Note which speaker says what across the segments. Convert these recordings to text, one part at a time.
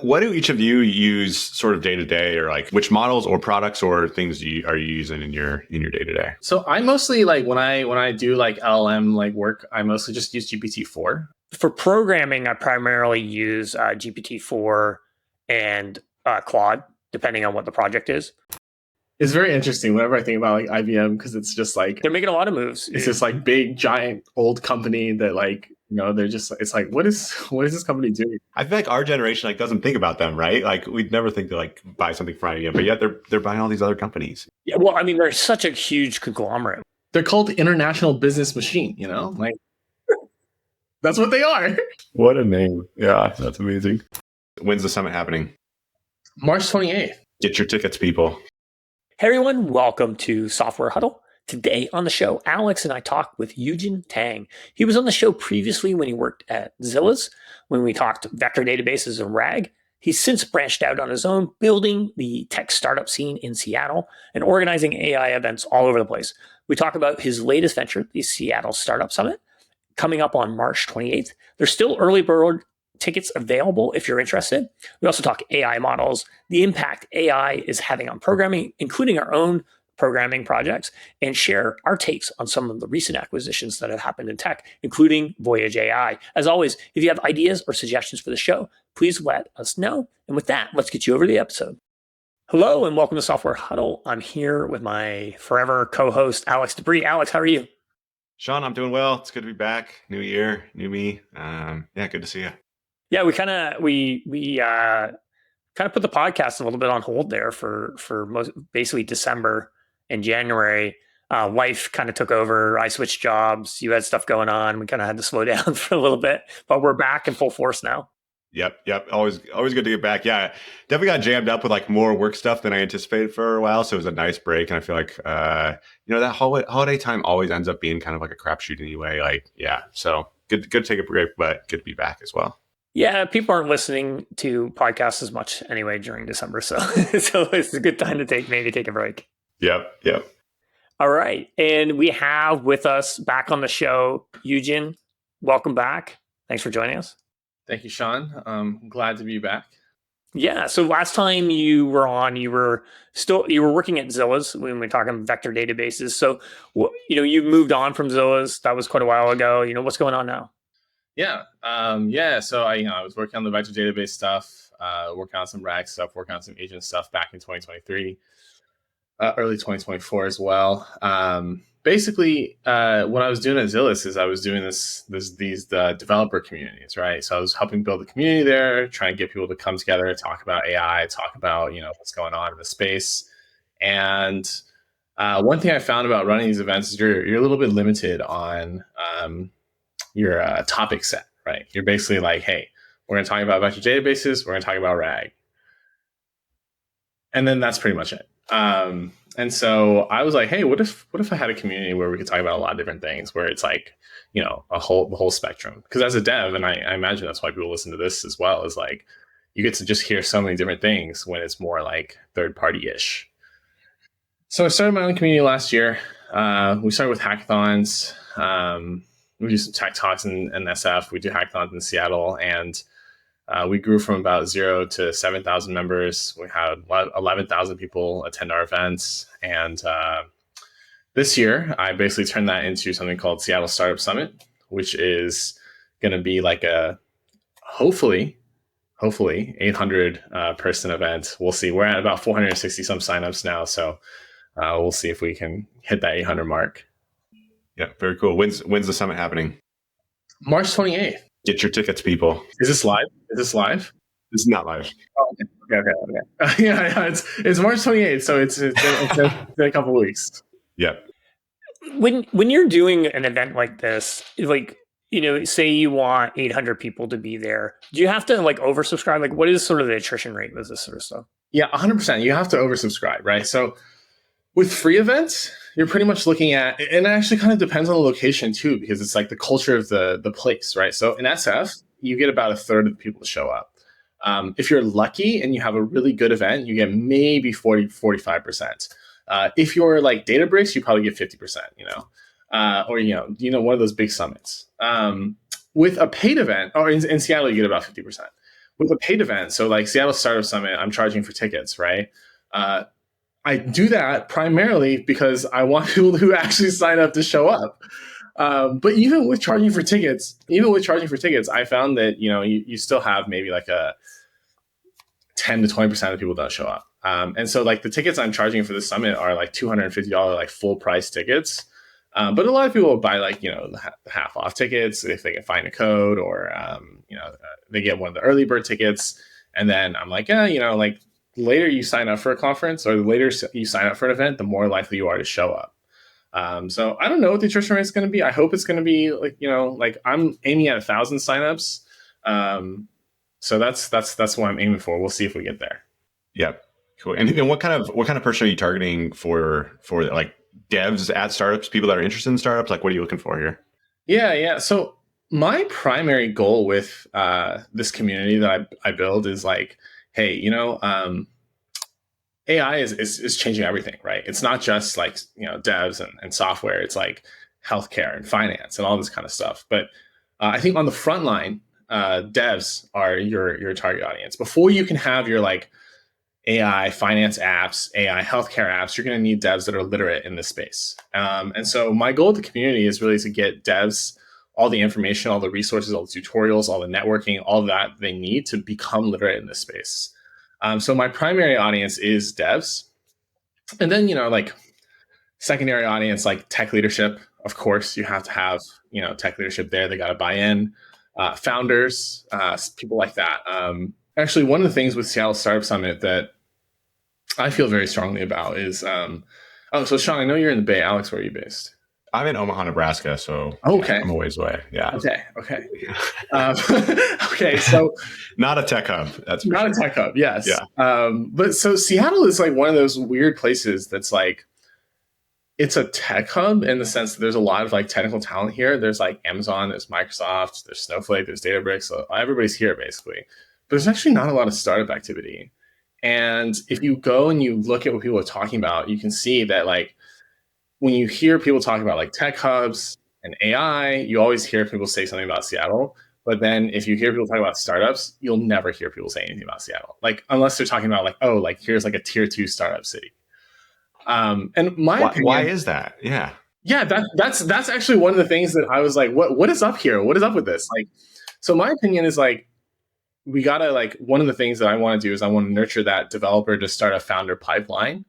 Speaker 1: What do each of you use sort of day to day, or like which models or products or things are you using in your day to day?
Speaker 2: So I mostly like when I do like LLM like work, I mostly just use GPT-4.
Speaker 3: For programming, I primarily use GPT-4 and Claude, depending on what the project is.
Speaker 2: It's very interesting whenever I think about like IBM, because it's just like
Speaker 3: they're making a lot of moves.
Speaker 2: It's this like big giant old company that like, you know, they're just, it's like, what is this company doing?
Speaker 1: I feel like our generation like doesn't think about them, right? Like we'd never think to like buy something from IBM, but yet they're buying all these other companies.
Speaker 3: Yeah, well, I mean, they're such a huge conglomerate.
Speaker 2: They're called the International Business Machine, you know, like that's what they are.
Speaker 1: What a name. Yeah, that's amazing. When's the summit happening?
Speaker 2: March 28th.
Speaker 1: Get your tickets, people.
Speaker 3: Hey everyone, welcome to Software Huddle. Today on the show, Alex and I talked with Yujian Tang. He was on the show previously when he worked at Zilliz, when we talked vector databases and RAG. He's since branched out on his own, building the tech startup scene in Seattle and organizing AI events all over the place. We talk about his latest venture, the Seattle Startup Summit, coming up on March 28th. There's still early bird tickets available if you're interested. We also talk AI models, the impact AI is having on programming, including our own programming projects, and share our takes on some of the recent acquisitions that have happened in tech, including Voyage AI. As always, if you have ideas or suggestions for the show, please let us know. And with that, let's get you over to the episode. Hello, and welcome to Software Huddle. I'm here with my forever co-host, Alex Debris. Alex, how are you?
Speaker 1: Sean, I'm doing well. It's good to be back. New year, new me. Yeah, good to see you.
Speaker 3: Yeah, we kind of put the podcast a little bit on hold there for basically December and January. Life kind of took over. I switched jobs. You had stuff going on. We kind of had to slow down for a little bit, but we're back in full force now.
Speaker 1: Yep. Always good to get back. Yeah, definitely got jammed up with like more work stuff than I anticipated for a while. So it was a nice break, and I feel like that holiday time always ends up being kind of like a crapshoot anyway. Like, yeah, so good to take a break, but good to be back as well.
Speaker 3: Yeah, people aren't listening to podcasts as much anyway during December, so it's a good time to take a break.
Speaker 1: Yep.
Speaker 3: All right, and we have with us back on the show, Yujian. Welcome back. Thanks for joining us.
Speaker 2: Thank you, Sean. I'm glad to be back.
Speaker 3: Yeah, so last time you were on, you were working at Zilliz when we were talking vector databases. So, you moved on from Zilliz. That was quite a while ago. What's going on now?
Speaker 2: Yeah. So I was working on the vector database stuff, working on some RAG stuff, working on some agent stuff back in 2023, early 2024 as well. Basically, what I was doing at Zilliz is I was doing these developer communities, right? So I was helping build a community there, trying to get people to come together, talk about AI, talk about what's going on in the space. And one thing I found about running these events is you're a little bit limited on your topic set, right? You're basically like, hey, we're going to talk about vector databases, we're going to talk about RAG, and then that's pretty much it. And so I was like, hey, what if I had a community where we could talk about a lot of different things, where it's like, the whole spectrum? Because as a dev, and I imagine that's why people listen to this as well, is like you get to just hear so many different things when it's more like third party ish. So I started my own community last year. We started with hackathons. We do some tech talks in SF. We do hackathons in Seattle, and we grew from about 0 to 7,000 members. We had 11,000 people attend our events. And this year, I basically turned that into something called Seattle Startup Summit, which is going to be like a hopefully 800 person event. We'll see. We're at about 460 some signups now, so we'll see if we can hit that 800 mark.
Speaker 1: Yeah, very cool. When's the summit happening?
Speaker 2: March 28th. Get your tickets, people. Is this live? This
Speaker 1: is not live.
Speaker 2: Oh, okay. Yeah, it's March 28th, so it's in a couple of weeks.
Speaker 1: Yeah.
Speaker 3: When you're doing an event like this, like, say you want 800 people to be there, do you have to like oversubscribe? Like, what is sort of the attrition rate with this sort of stuff?
Speaker 2: Yeah, 100%. You have to oversubscribe, right? So with free events, you're pretty much looking at, and it actually kind of depends on the location too, because it's like the culture of the place, right? So in SF, you get about a third of the people to show up. If you're lucky and you have a really good event, you get maybe 40-45%. If you're like Databricks, you probably get 50%, or one of those big summits. With a paid event, or in Seattle, you get about 50%. with a paid event, so like Seattle Startup Summit, I'm charging for tickets, right? I do that primarily because I want people who actually sign up to show up. But even with charging for tickets, I found that you still have maybe like a 10 to 20% of people don't show up. And so like the tickets I'm charging for the summit are like $250 like full price tickets. But a lot of people will buy like the half off tickets if they can find a code, or they get one of the early bird tickets. And then I'm like, like the later you sign up for a conference or the later you sign up for an event, the more likely you are to show up. So I don't know what the attrition rate is going to be. I hope it's going to be like like I'm aiming at 1,000 signups. So that's what I'm aiming for. We'll see if we get there.
Speaker 1: Yep. Cool. And what kind of person are you targeting for like devs at startups, people that are interested in startups? Like, what are you looking for here?
Speaker 2: Yeah. So my primary goal with this community that I build is like, hey, AI is changing everything, right? It's not just like devs and software. It's like healthcare and finance and all this kind of stuff. But I think on the front line, devs are your target audience. Before you can have your like AI finance apps, AI healthcare apps, you're going to need devs that are literate in this space. And so my goal with the community is really to get devs all the information, all the resources, all the tutorials, all the networking, all that they need to become literate in this space. So my primary audience is devs. And then, like secondary audience, like tech leadership. Of course, you have to have, tech leadership there. They got to buy in. Founders, people like that. Actually, one of the things with Seattle Startup Summit that I feel very strongly about is, so Sean, I know you're in the Bay. Alex, where are you based?
Speaker 1: I'm in Omaha, Nebraska, so
Speaker 2: okay.
Speaker 1: I'm a ways away. Yeah.
Speaker 2: Okay. Okay. So
Speaker 1: not a tech hub. That's
Speaker 2: not a tech hub. Yes.
Speaker 1: Yeah.
Speaker 2: But so Seattle is like one of those weird places that's like, it's a tech hub in the sense that there's a lot of like technical talent here. There's like Amazon, there's Microsoft, there's Snowflake, there's Databricks. So everybody's here basically. But there's actually not a lot of startup activity. And if you go and you look at what people are talking about, you can see that like when you hear people talking about like tech hubs and AI, you always hear people say something about Seattle. But then if you hear people talk about startups, you'll never hear people say anything about Seattle. Like unless they're talking about like, oh, like here's like a tier 2 startup city. And my opinion,
Speaker 1: why is that? Yeah.
Speaker 2: Yeah, that's actually one of the things that I was like, what is up here? What is up with this? Like, so my opinion is like, we gotta like, one of the things that I want to do is I want to nurture that developer to start a founder pipeline.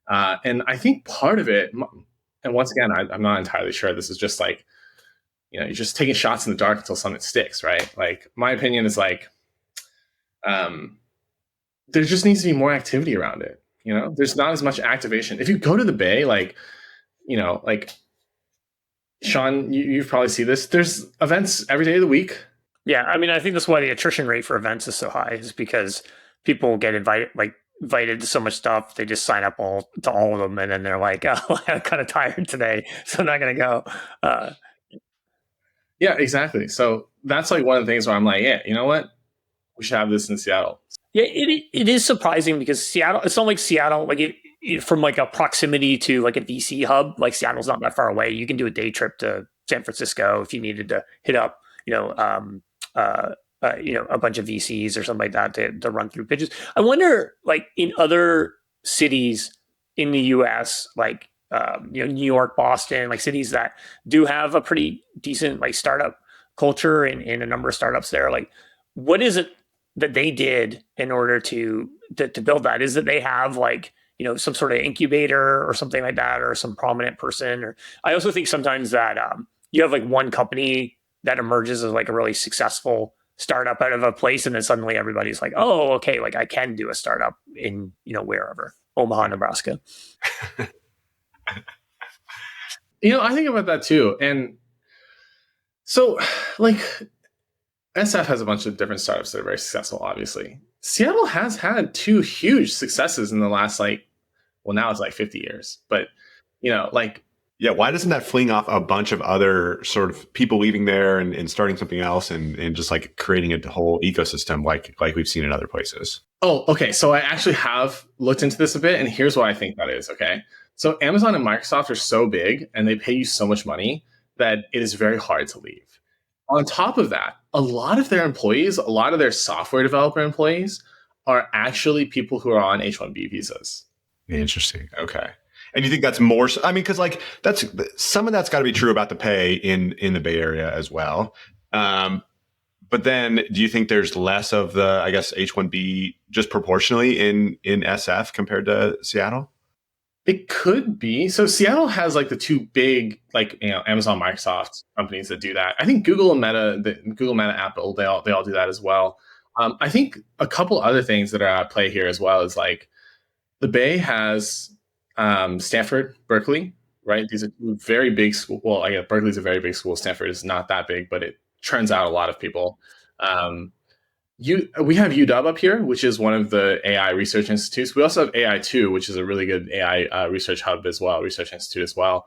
Speaker 2: And I think part of it, and once again, I'm not entirely sure. This is just like, you're just taking shots in the dark until something sticks, right? Like my opinion is like, there just needs to be more activity around it. There's not as much activation. If you go to the Bay, like, like Sean, you probably see this. There's events every day of the week.
Speaker 3: Yeah, I mean, I think that's why the attrition rate for events is so high, is because people get invited to so much stuff. They just sign up to all of them, and then they're like, "Oh, I'm kind of tired today, so I'm not going to go."
Speaker 2: Yeah, exactly. So that's like one of the things where I'm like, yeah, you know what? We should have this in Seattle.
Speaker 3: Yeah, it is surprising because Seattle. It's not like Seattle, like from like a proximity to like a VC hub. Like Seattle's not that far away. You can do a day trip to San Francisco if you needed to hit up, a bunch of VCs or something like that to run through pitches. I wonder, like in other cities in the U.S., like New York, Boston, like cities that do have a pretty decent like startup culture and a number of startups there. Like, what is it that they did in order to build that? Is that they have like some sort of incubator or something like that, or some prominent person? Or I also think sometimes that you have like one company that emerges as like a really successful startup out of a place, and then suddenly everybody's like, oh, okay, like I can do a startup in wherever, Omaha, Nebraska.
Speaker 2: I think about that too. And so like SF has a bunch of different startups that are very successful, obviously. Seattle has had 2 huge successes in the last now it's like 50 years, but
Speaker 1: yeah, why doesn't that fling off a bunch of other sort of people leaving there and starting something else and just like creating a whole ecosystem like we've seen in other places?
Speaker 2: Oh, okay. So I actually have looked into this a bit, and here's why I think that is. Okay. So Amazon and Microsoft are so big and they pay you so much money that it is very hard to leave. On top of that, a lot of their employees, a lot of their software developer employees are actually people who are on H-1B visas.
Speaker 1: Interesting. Okay. And you think that's more? I mean, because like that's some of that's got to be true about the pay in the Bay Area as well. But then, do you think there's less of the, I guess, H-1B just proportionally in SF compared to Seattle?
Speaker 2: It could be. So Seattle has like the two big, like, Amazon, Microsoft companies that do that. I think Google and Meta, the Google, Meta, Apple, they all do that as well. I think a couple other things that are at play here as well is like the Bay has Stanford, Berkeley, right? These are very big schools. Well, I guess Berkeley's a very big school. Stanford is not that big, but it churns out a lot of people. We have UW up here, which is one of the AI research institutes. We also have AI2, which is a really good AI research hub as well, research institute as well.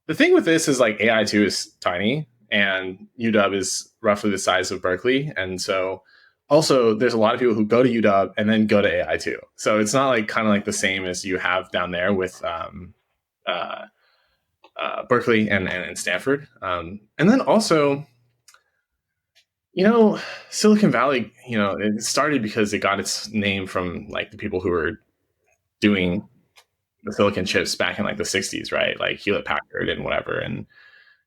Speaker 2: The thing with this is like AI2 is tiny and UW is roughly the size of Berkeley. And so also there's a lot of people who go to UW and then go to AI2. So it's not like kind of like the same as you have down there with Berkeley and Stanford. And then also, Silicon Valley, it started because it got its name from like the people who were doing the silicon chips back in like the 60s, right? Like Hewlett Packard and whatever. And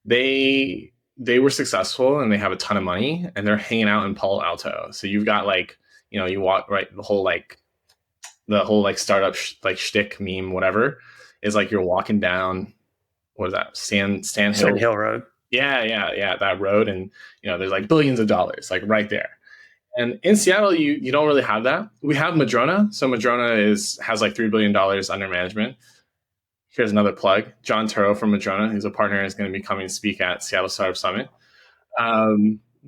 Speaker 2: they were successful and they have a ton of money and they're hanging out in Palo Alto. So you've got like, you walk right, the whole startup shtick meme, whatever, is like you're walking down, what is that? Sand
Speaker 3: Hill Road.
Speaker 2: Yeah, that road, and there's like billions of dollars like right there. And in Seattle, you don't really have that. We have Madrona, so Madrona has like $3 billion under management. Here's another plug: John Turrow from Madrona, who's a partner, is going to be coming to speak at Seattle Startup Summit.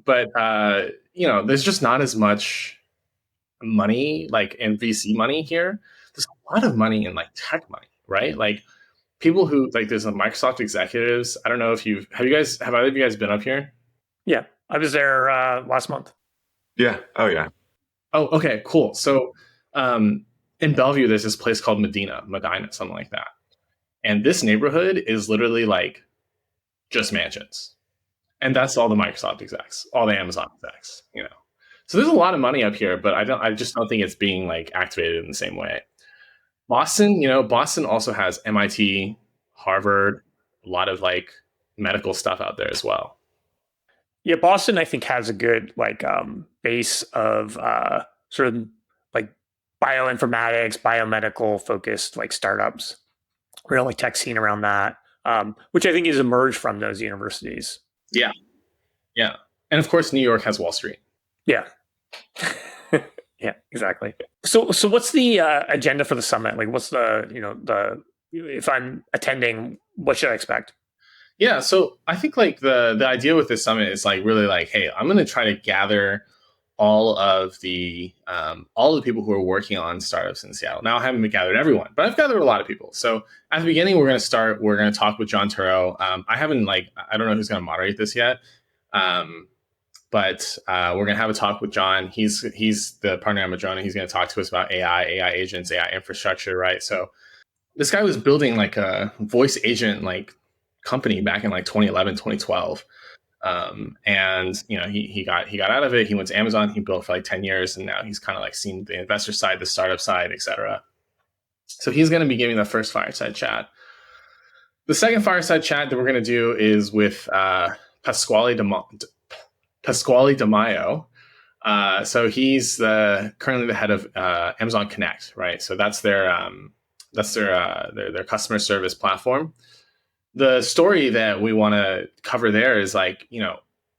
Speaker 2: But there's just not as much money like in VC money here. There's a lot of money in like tech money, right? Like people who like there's a Microsoft executives. I don't know if have either of you guys been up here?
Speaker 3: Yeah, I was there last month.
Speaker 1: Yeah. Oh yeah.
Speaker 2: Oh, okay, cool. So in Bellevue, there's this place called Medina, something like that. And this neighborhood is literally like just mansions. And that's all the Microsoft execs, all the Amazon execs, So there's a lot of money up here, but I just don't think it's being like activated in the same way. Boston also has MIT, Harvard, a lot of like medical stuff out there as well.
Speaker 3: Yeah, Boston, I think, has a good like base of sort of like bioinformatics, biomedical focused like startups, real like tech scene around that, which I think has emerged from those universities.
Speaker 2: Yeah, and of course, New York has Wall Street.
Speaker 3: Yeah. Yeah, exactly. So what's the agenda for the summit? Like, what's the if I'm attending, what should I expect?
Speaker 2: Yeah, so I think like the idea with this summit is like really like, hey, I'm going to try to gather all of the people who are working on startups in Seattle. Now I haven't gathered everyone, but I've gathered a lot of people. So at the beginning, we're going to talk with John Turrow. I don't know who's going to moderate this yet. But we're going to have a talk with John. He's the partner at Madrona. He's going to talk to us about AI agents, AI infrastructure, right? So this guy was building like a voice agent like company back in like 2011, 2012. And he got out of it. He went to Amazon. He built for like 10 years. And now he's kind of like seen the investor side, the startup side, et cetera. So he's going to be giving the first fireside chat. The second fireside chat that we're going to do is with Pasquale De Maio. So he's currently the head of Amazon Connect, right? So that's their customer service platform. The story that we want to cover there is like,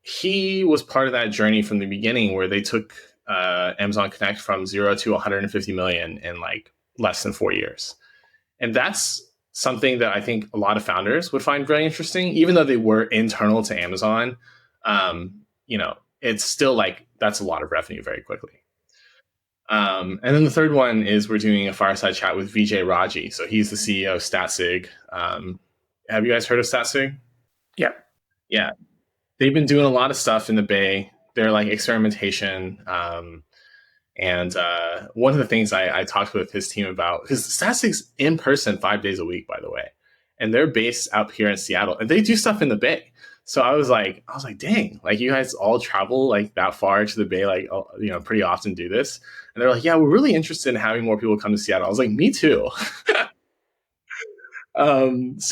Speaker 2: he was part of that journey from the beginning where they took Amazon Connect from 0 to 150 million in like less than 4 years. And that's something that I think a lot of founders would find very interesting, even though they were internal to Amazon. It's still like that's a lot of revenue very quickly. And then the third one is we're doing a fireside chat with Vijay Raji. So he's the CEO of StatSig. Have you guys heard of StatSig?
Speaker 3: Yeah.
Speaker 2: Yeah. They've been doing a lot of stuff in the Bay. They're like experimentation. And one of the things I talked with his team about, because StatSig's in person 5 days a week, by the way. And they're based up here in Seattle. And they do stuff in the Bay. So I was like, dang, like you guys all travel like that far to the Bay, like, pretty often do this. And they're like, yeah, we're really interested in having more people come to Seattle. I was like, me too. That's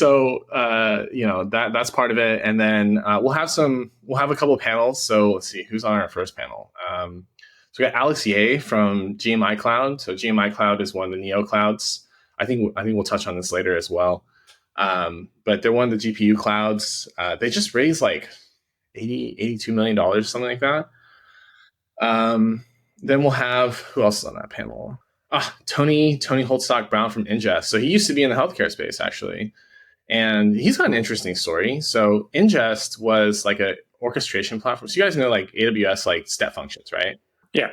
Speaker 2: part of it. And then we'll have a couple of panels. So let's see who's on our first panel. So we got Alex Ye from GMI Cloud. So GMI Cloud is one of the Neo clouds. I think we'll touch on this later as well. But they're one of the GPU clouds. They just raised like $82 million, something like that. Then we'll have, who else is on that panel? Tony Holtstock Brown from Ingest. So he used to be in the healthcare space, actually. And he's got an interesting story. So Ingest was like a orchestration platform. So you guys know like AWS, like step functions, right?
Speaker 3: Yeah.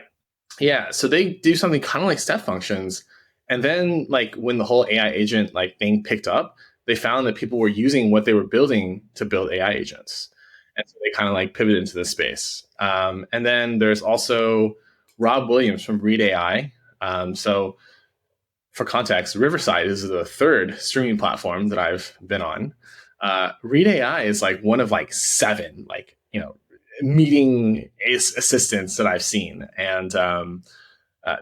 Speaker 2: Yeah. So they do something kind of like step functions. And then like when the whole AI agent like thing picked up, they found that people were using what they were building to build AI agents. And so they kind of like pivoted into this space. And then there's also Rob Williams from Read AI. So for context, Riverside is the third streaming platform that I've been on. Read AI is like one of like 7, like, meeting assistants that I've seen. And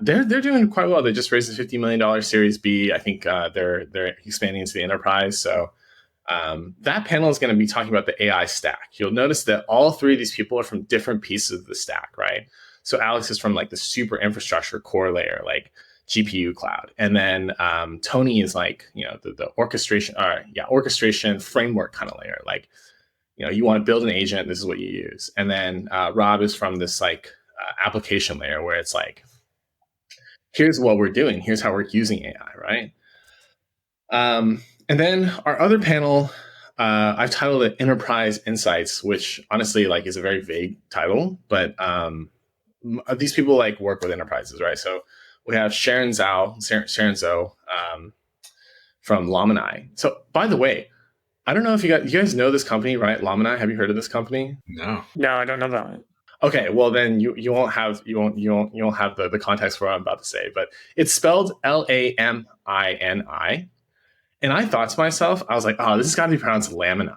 Speaker 2: they're doing quite well. They just raised a $50 million Series B. I think they're expanding into the enterprise. So that panel is going to be talking about the AI stack. You'll notice that all 3 of these people are from different pieces of the stack, right? So Alex is from like the super infrastructure core layer, like GPU cloud. And then Tony is like, the orchestration framework kind of layer. Like, you want to build an agent, this is what you use. And then Rob is from this like application layer where it's like, here's what we're doing. Here's how we're using AI, right? And then our other panel, I've titled it Enterprise Insights, which honestly like is a very vague title, but these people like work with enterprises, right? So we have Sharon Zhou from Lamini. So by the way, I don't know if you guys know this company, right? Lamini. Have you heard of this company?
Speaker 1: No,
Speaker 3: I don't know that.
Speaker 2: Okay, well then you won't have the context for what I'm about to say, but it's spelled Lamini. And I thought to myself, I was like, oh, this has got to be pronounced Lamini.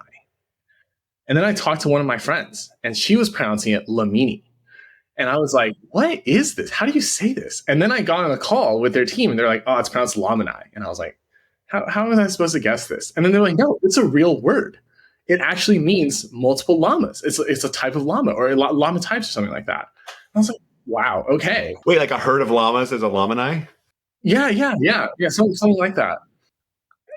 Speaker 2: And then I talked to one of my friends, and she was pronouncing it Lamini. And I was like, what is this? How do you say this? And then I got on a call with their team, and they're like, oh, it's pronounced Lamini. And I was like, how was I supposed to guess this? And then they're like, no, it's a real word. It actually means multiple llamas. It's a type of llama or llama types or something like that. I was like, wow, okay.
Speaker 1: Wait, like a herd of llamas is a lamini?
Speaker 2: Yeah, something like that.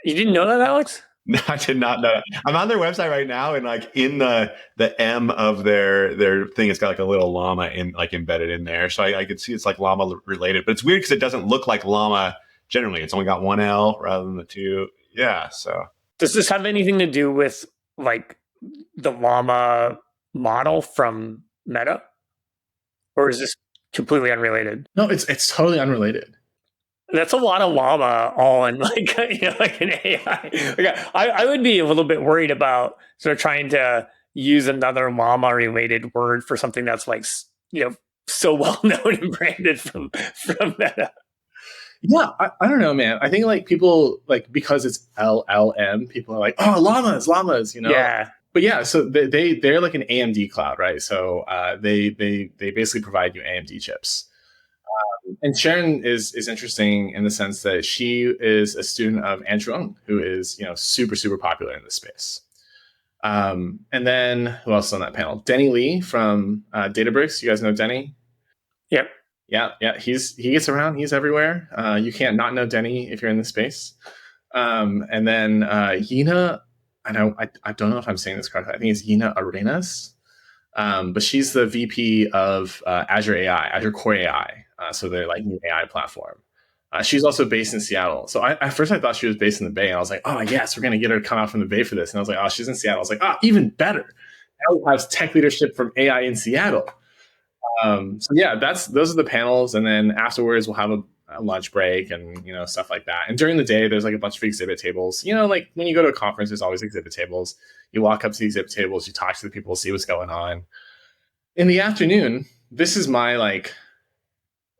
Speaker 3: You didn't know that, Alex?
Speaker 1: No, I did not know that. I'm on their website right now, and like in the M of their thing, it's got like a little llama embedded in there. So I could see it's like llama related, but it's weird because it doesn't look like llama generally. It's only got 1 L rather than the 2. Yeah. So
Speaker 3: does this have anything to do with like the llama model from Meta, or is this completely unrelated?
Speaker 2: No, it's totally unrelated.
Speaker 3: That's a lot of llama all in like like an AI. Like I would be a little bit worried about sort of trying to use another llama related word for something that's like so well known and branded from Meta.
Speaker 2: Yeah, I don't know, man. I think like people like because it's LLM, people are like, oh, llamas,
Speaker 3: Yeah.
Speaker 2: But yeah, so they're like an AMD cloud, right? So they basically provide you AMD chips. And Sharon is interesting in the sense that she is a student of Andrew Ng, who is super super popular in this space. And then who else is on that panel? Denny Lee from Databricks. You guys know Denny?
Speaker 3: Yep.
Speaker 2: Yeah. He gets around. He's everywhere. You can't not know Denny if you're in this space. And then Yina, I don't know if I'm saying this correctly. I think it's Yina Arenas. But she's the VP of Azure AI, Azure Core AI. So they're like new AI platform. She's also based in Seattle. So at first I thought she was based in the Bay. And I was like, oh, yes, we're going to get her to come out from the Bay for this. And I was like, oh, she's in Seattle. I was like, even better. Now we have tech leadership from AI in Seattle. So yeah, those are the panels. And then afterwards we'll have a lunch break and, stuff like that. And during the day, there's like a bunch of exhibit tables. Like when you go to a conference, there's always exhibit tables. You walk up to the exhibit tables, you talk to the people, see what's going on. In the afternoon, this is my like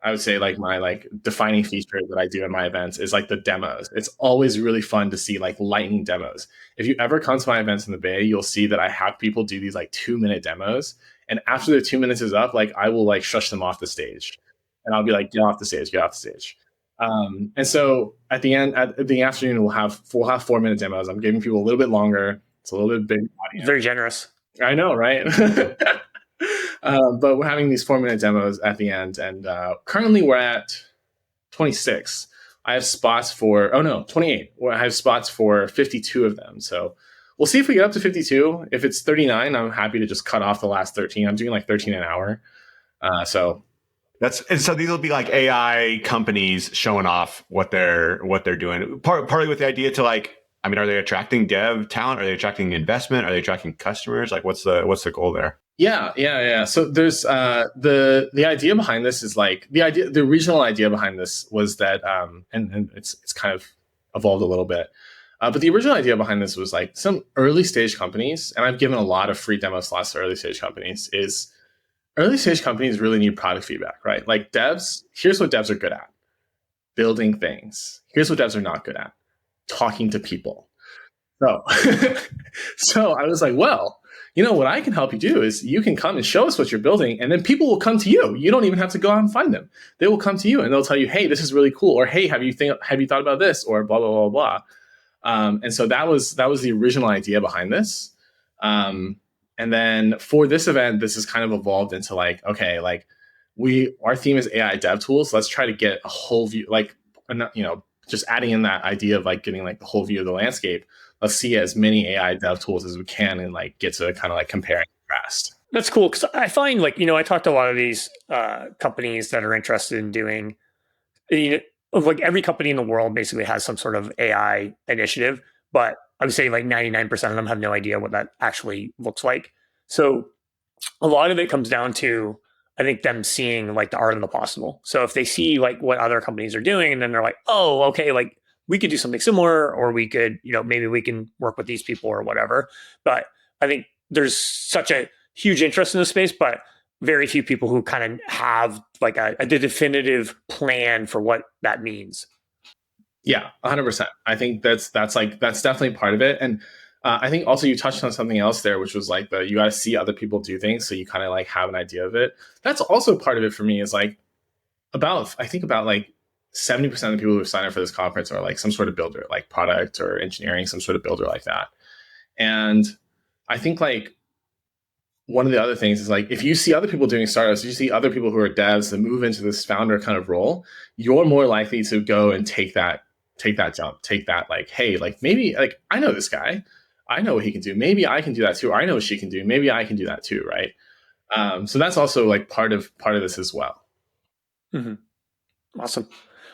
Speaker 2: I would say like my like defining feature that I do in my events is like the demos. It's always really fun to see like lightning demos. If you ever come to my events in the Bay, you'll see that I have people do these like 2-minute demos. And after the 2 minutes is up, like I will like shush them off the stage. And I'll be like, get off the stage, get off the stage. And so at the end, at the afternoon, we'll have 4-minute demos. I'm giving people a little bit longer. It's a little bit big audience.
Speaker 3: Very generous.
Speaker 2: I know, right? But we're having these 4-minute demos at the end, and currently we're at 26. I have spots for 28. Where I have spots for 52 of them. So we'll see if we get up to 52. If it's 39, I'm happy to just cut off the last 13. I'm doing like 13 an hour. So
Speaker 1: these will be like AI companies showing off what they're doing. Partly with the idea to like, I mean, are they attracting dev talent? Are they attracting investment? Are they attracting customers? Like, what's the goal there?
Speaker 2: Yeah. So there's the idea behind this is like the original idea behind this was that and it's kind of evolved a little bit. But the original idea behind this was like some early stage companies, and I've given a lot of free demo slots to early stage companies, is early stage companies really need product feedback, right? Like devs, here's what devs are good at: building things. Here's what devs are not good at: talking to people. So I was like, well, you know what I can help you do is you can come and show us what you're building, and then people will come to you. You don't even have to go out and find them. They will come to you and they'll tell you, hey, this is really cool, or hey, have you thought about this, or blah blah blah blah. And so that was the original idea behind this. And then for this event, this has kind of evolved into like, okay, like our theme is AI dev tools. Let's try to get a whole view, like, you know, just adding in that idea of like getting like the whole view of the landscape. Let's see as many AI dev tools as we can and like get to kind of like compare and contrast.
Speaker 3: That's cool, because I find like, you know, I talk to a lot of these companies that are interested in doing, you know, like every company in the world basically has some sort of AI initiative, but I would say like 99% of them have no idea what that actually looks like. So a lot of it comes down to, I think, them seeing like the art of the possible. So if they see like what other companies are doing, and then they're like, oh, okay, like we could do something similar, or we could, you know, maybe we can work with these people or whatever. But I think there's such a huge interest in this space, but very few people who kind of have like a definitive plan for what that means.
Speaker 2: Yeah, 100%. I think that's definitely part of it. And I think also you touched on something else there, which was like you got to see other people do things, so you kind of like have an idea of it. That's also part of it for me, is like about like 70% of the people who sign up for this conference are like some sort of builder, like product or engineering, some sort of builder like that. And I think like one of the other things is like, if you see other people doing startups, you see other people who are devs that move into this founder kind of role, you're more likely to go and take that jump, take that like, hey, like maybe like I know this guy, I know what he can do. Maybe I can do that too. Or I know what she can do. Maybe I can do that too, right? So that's also like part of this as well.
Speaker 3: Mm-hmm. Awesome.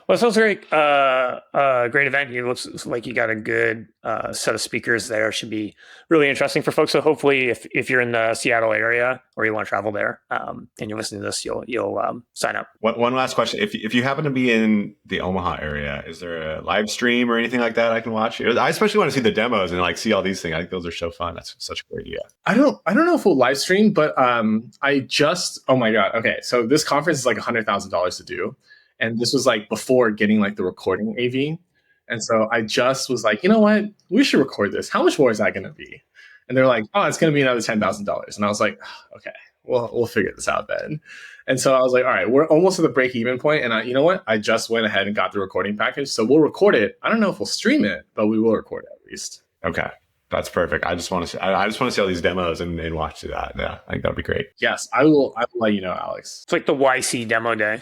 Speaker 3: Well, it sounds great. Great event. It looks like you got a good set of speakers there. Should be really interesting for folks. So hopefully, if you're in the Seattle area or you want to travel there, and you're listening to this, you'll sign up.
Speaker 1: One last question: if you happen to be in the Omaha area, is there a live stream or anything like that I can watch? I especially want to see the demos and like see all these things. I think those are so fun. That's such a great idea.
Speaker 2: I don't know if we'll live stream, but oh my god. Okay, so this conference is like $100,000 to do. And this was like before getting like the recording AV. And so I just was like, you know what? We should record this. How much more is that going to be? And they're like, oh, it's going to be another $10,000. And I was like, okay, we'll figure this out then. And so I was like, all right, we're almost at the break-even point. And you know what? I just went ahead and got the recording package. So we'll record it. I don't know if we'll stream it, but we will record it at least.
Speaker 1: Okay. That's perfect. I just want to see all these demos and watch that. Yeah, I think that'd be great.
Speaker 2: Yes, I will let you know, Alex.
Speaker 3: It's like the YC demo day.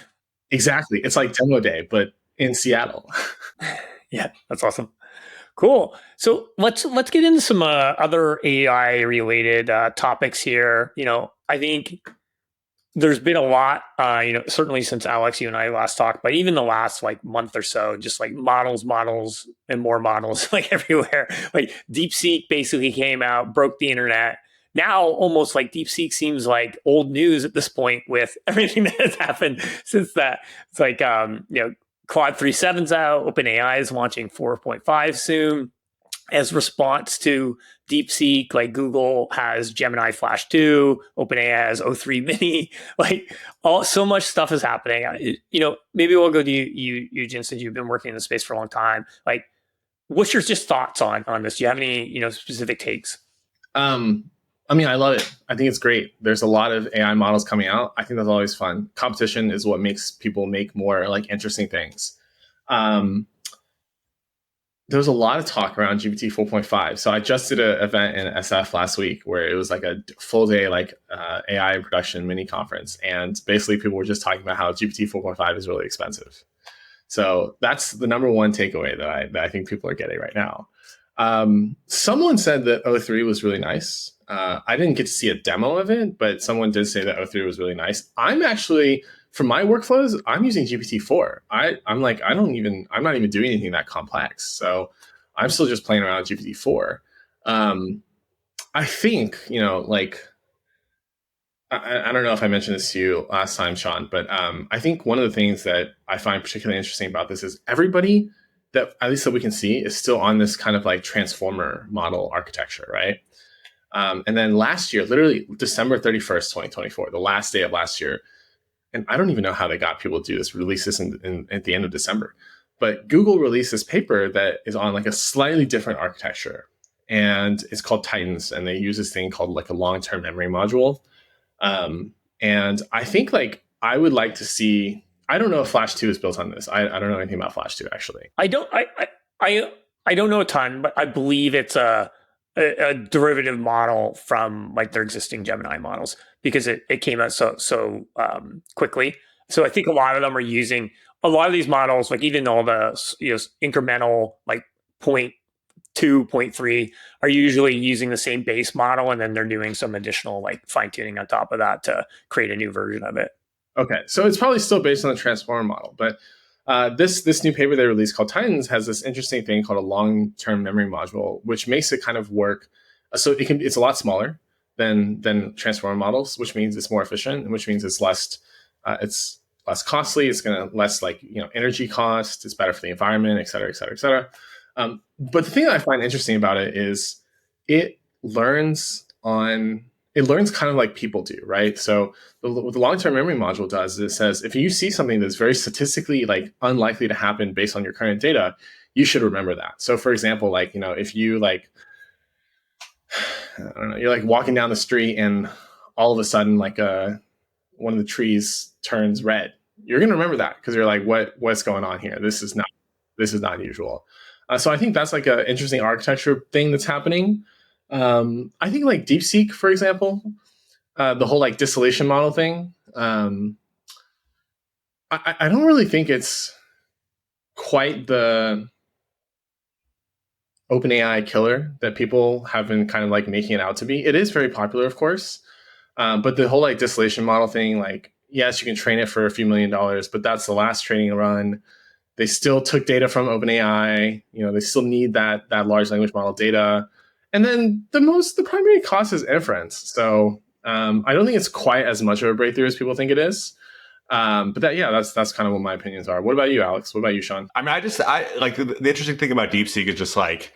Speaker 2: Exactly. It's like demo day, but in Seattle.
Speaker 3: Yeah, that's awesome. Cool. So let's get into some other AI related topics here. You know, I think there's been a lot, you know, certainly since Alex, you and I last talked, but even the last like month or so, just like models and more models like everywhere. Like DeepSeek basically came out, broke the internet. Now, almost like DeepSeek seems like old news at this point with everything that has happened since that. It's like, you know, Claude 3.7's out, OpenAI is launching 4.5 soon. as response to DeepSeek, like Google has Gemini Flash 2, OpenAI has O3 Mini, like so much stuff is happening. Maybe we'll go to you, Eugen, since you've been working in the space for a long time. Like, what's your just thoughts on this? Do you have any, specific takes?
Speaker 2: I love it. I think it's great. There's a lot of AI models coming out. I think that's always fun. Competition is what makes people make more like interesting things. There was a lot of talk around GPT 4.5. So I just did an event in SF last week where it was like a full day AI production mini conference, and basically people were just talking about how GPT 4.5 is really expensive. So that's the number one takeaway that I think people are getting right now. Someone said that O3 was really nice. I didn't get to see a demo of it, but someone did say that O3 was really nice. I'm actually, for my workflows, I'm using GPT-4. I'm not even doing anything that complex. So I'm still just playing around with GPT-4. I think, I don't know if I mentioned this to you last time, Sean, but I think one of the things that I find particularly interesting about this is everybody that, at least that we can see, is still on this kind of like transformer model architecture, right? And then last year, literally December 31st, 2024, the last day of last year, and I don't even know how they got people to do this, release this at the end of December, but Google released this paper that is on like a slightly different architecture, and it's called Titans, and they use this thing called like a long-term memory module. And I think like I would like to see, I don't know if Flash 2 is built on this. I don't know anything about Flash 2 actually.
Speaker 3: I don't know a ton, but I believe it's a derivative model from like their existing Gemini models because it came out so quickly. So I think a lot of them are using a lot of these models, like even all the incremental like 0.2, 0.3 are usually using the same base model, and then they're doing some additional like fine tuning on top of that to create a new version of it.
Speaker 2: Okay, so it's probably still based on the transformer model, but this new paper they released called Titans has this interesting thing called a long-term memory module, which makes it kind of work. So it's a lot smaller than transformer models, which means it's more efficient, which means it's less costly. It's going to less energy cost. It's better for the environment, et cetera, et cetera, et cetera. But the thing that I find interesting about it is it learns kind of like people do, right? So what the long-term memory module does is it says, if you see something that's very statistically like unlikely to happen based on your current data, you should remember that. So for example, if you I don't know, you're like walking down the street and all of a sudden one of the trees turns red, you're going to remember that because you're like, what's going on here? This is not usual. So I think that's like an interesting architecture thing that's happening. I think like DeepSeek, for example, the whole like distillation model thing. I don't really think it's quite the OpenAI killer that people have been kind of like making it out to be. It is very popular, of course, but the whole like distillation model thing, like yes, you can train it for a few $1 million, but that's the last training run. They still took data from OpenAI. They still need that large language model data. And then the primary cost is inference. So I don't think it's quite as much of a breakthrough as people think it is. But that's kind of what my opinions are. What about you, Alex? What about you, Sean?
Speaker 1: I mean, I like the interesting thing about DeepSeek is just like,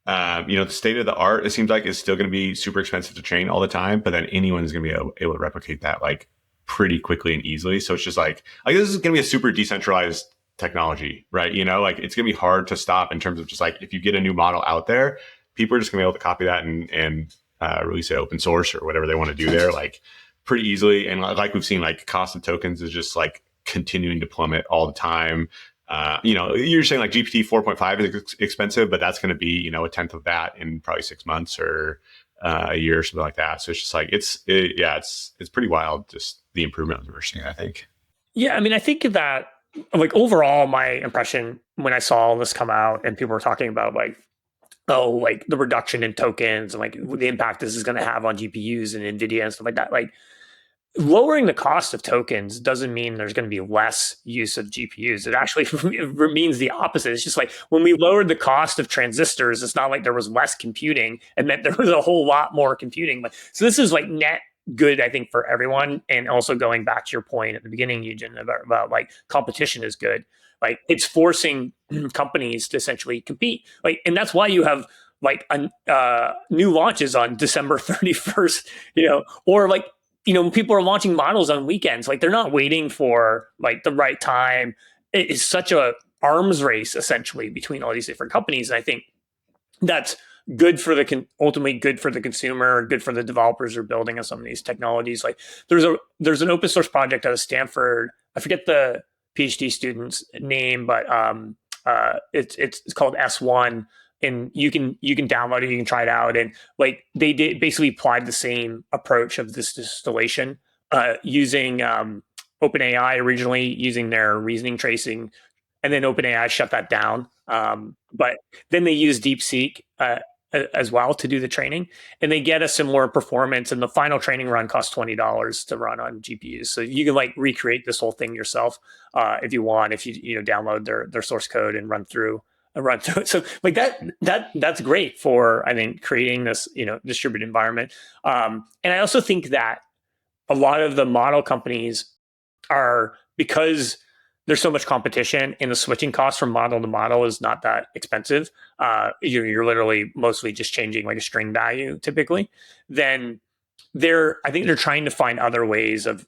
Speaker 1: the state of the art, it seems like is still going to be super expensive to train all the time, but then anyone's going to be able to replicate that like pretty quickly and easily. So it's just like this is going to be a super decentralized technology, right? It's going to be hard to stop in terms of just like, if you get a new model out there, people are just gonna be able to copy that and release it open source or whatever they want to do there, like pretty easily. And like we've seen, like cost of tokens is just like continuing to plummet all the time. You're saying like GPT 4.5 is expensive, but that's going to be, a tenth of that in probably 6 months or a year or something like that. So it's just like, it's pretty wild, just the improvement we're seeing, I think.
Speaker 3: Yeah. I mean, I think that like overall, my impression when I saw this come out and people were talking about like the reduction in tokens and like the impact this is going to have on GPUs and NVIDIA and stuff like that. Like lowering the cost of tokens doesn't mean there's going to be less use of GPUs. It actually means the opposite. It's just like when we lowered the cost of transistors, it's not like there was less computing. It meant there was a whole lot more computing. So this is like net good, I think, for everyone. And also going back to your point at the beginning, Eugen, about like competition is good. Like it's forcing companies to essentially compete. Like, and that's why you have like new launches on December 31st, or like, people are launching models on weekends. Like they're not waiting for like the right time. It is such a arms race essentially between all these different companies. And I think that's good for ultimately good for the consumer, good for the developers who are building on some of these technologies. Like there's an open source project out of Stanford. I forget the PhD student's name, but it's called S1, and you can download it, you can try it out, and like they did basically applied the same approach of this distillation using OpenAI originally, using their reasoning tracing, and then OpenAI shut that down. But then they use DeepSeek as well to do the training, and they get a similar performance. And the final training run costs $20 to run on GPUs, so you can like recreate this whole thing yourself if you want. If you download their source code and run through it. So like that's great for, I think, creating this distributed environment. And I also think that a lot of the model companies are, because there's so much competition and the switching cost from model to model is not that expensive. You're literally mostly just changing like a string value typically. Then I think they're trying to find other ways of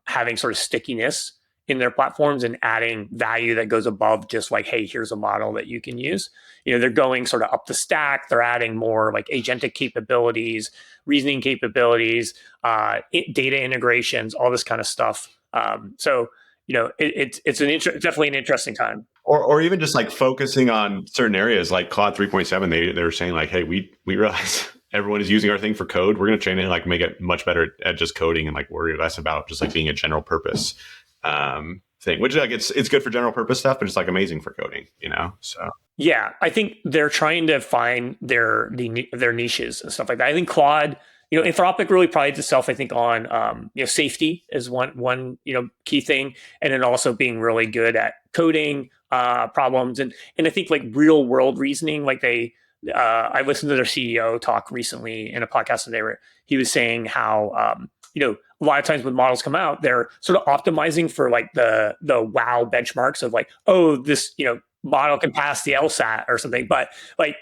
Speaker 3: having sort of stickiness in their platforms and adding value that goes above just like, hey, here's a model that you can use. They're going sort of up the stack. They're adding more like agentic capabilities, reasoning capabilities, data integrations, all this kind of stuff. So it's definitely an interesting time.
Speaker 1: Or even just like focusing on certain areas like Claude 3.7, they're saying like, hey, we realize everyone is using our thing for code. We're going to train it, like make it much better at just coding and like worry less about just like being a general purpose thing, which like it's good for general purpose stuff, but it's like amazing for coding, so. Yeah,
Speaker 3: I think they're trying to find their niches and stuff like that. I think Claude, Anthropic really prides itself, I think, on safety is one key thing, and then also being really good at coding problems, and I think like real world reasoning. Like I listened to their CEO talk recently in a podcast, and he was saying how a lot of times when models come out, they're sort of optimizing for like the wow benchmarks of like, oh, this model can pass the LSAT or something, but like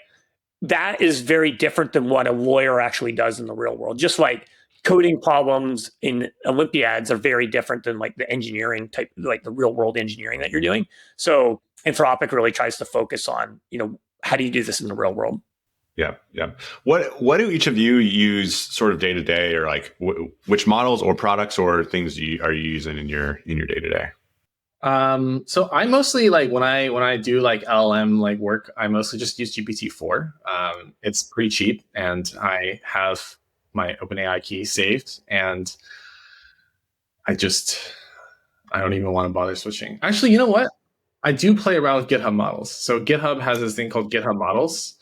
Speaker 3: that is very different than what a lawyer actually does in the real world. Just like coding problems in Olympiads are very different than like the engineering type, like the real world engineering that you're doing. So Anthropic really tries to focus on, how do you do this in the real world?
Speaker 1: Yeah. What do each of you use sort of day to day, or like which models or products or things are you using in your day to day?
Speaker 2: So I mostly like when I do like LLM like work, I mostly just use GPT-4. It's pretty cheap, and I have my OpenAI key saved, and I don't even want to bother switching. Actually, you know what? I do play around with GitHub models. So GitHub has this thing called GitHub Models,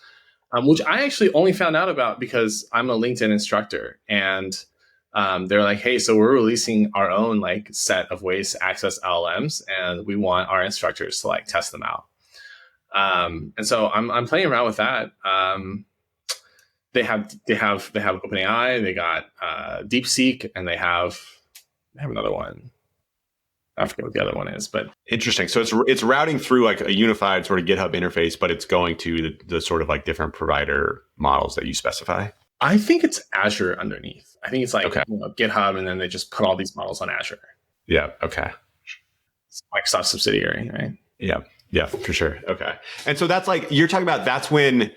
Speaker 2: which I actually only found out about because I'm a LinkedIn instructor, and they're like, hey, so we're releasing our own like set of ways to access LLMs, and we want our instructors to like test them out. And so I'm playing around with that. They have OpenAI, they got DeepSeek, and they have another one. I forget what the other one is, but
Speaker 1: interesting. So it's routing through like a unified sort of GitHub interface, but it's going to the sort of like different provider models that you specify.
Speaker 2: I think it's Azure underneath. I think it's like
Speaker 1: okay.
Speaker 2: GitHub, and then they just put all these models on Azure.
Speaker 1: Yeah. Okay.
Speaker 2: It's Microsoft subsidiary, right?
Speaker 1: Yeah, for sure. Okay. And so that's like, you're talking about, that's when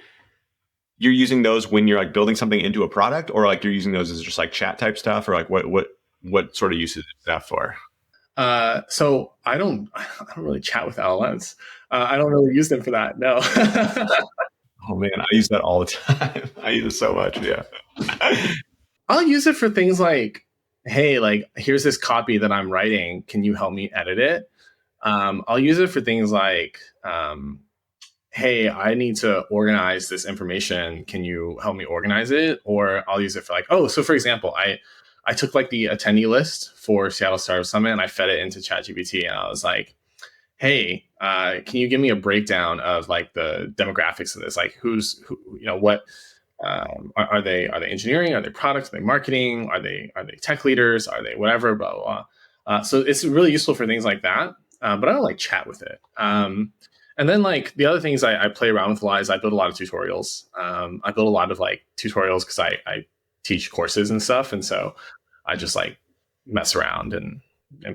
Speaker 1: you're using those when you're like building something into a product, or like you're using those as just like chat type stuff, or like what sort of usage is that for?
Speaker 2: So I don't really chat with LLMs. I don't really use them for that. No.
Speaker 1: Oh man, I use that all the time. I use it so much. Yeah.
Speaker 2: I'll use it for things like, hey, like here's this copy that I'm writing. Can you help me edit it? I'll use it for things like, hey, I need to organize this information. Can you help me organize it? Or I'll use it for like, so for example, I took like the attendee list for Seattle Startup Summit, and I fed it into ChatGPT, and I was like, hey, can you give me a breakdown of like the demographics of this? Like who, what, are they engineering? Are they product? Are they marketing? Are they tech leaders? Are they whatever, blah, blah, blah. So it's really useful for things like that. But I don't like chat with it. And And then like the other things I play around with a lot is I build a lot of tutorials. I build a lot of like tutorials because I teach courses and stuff, and so I just like mess around and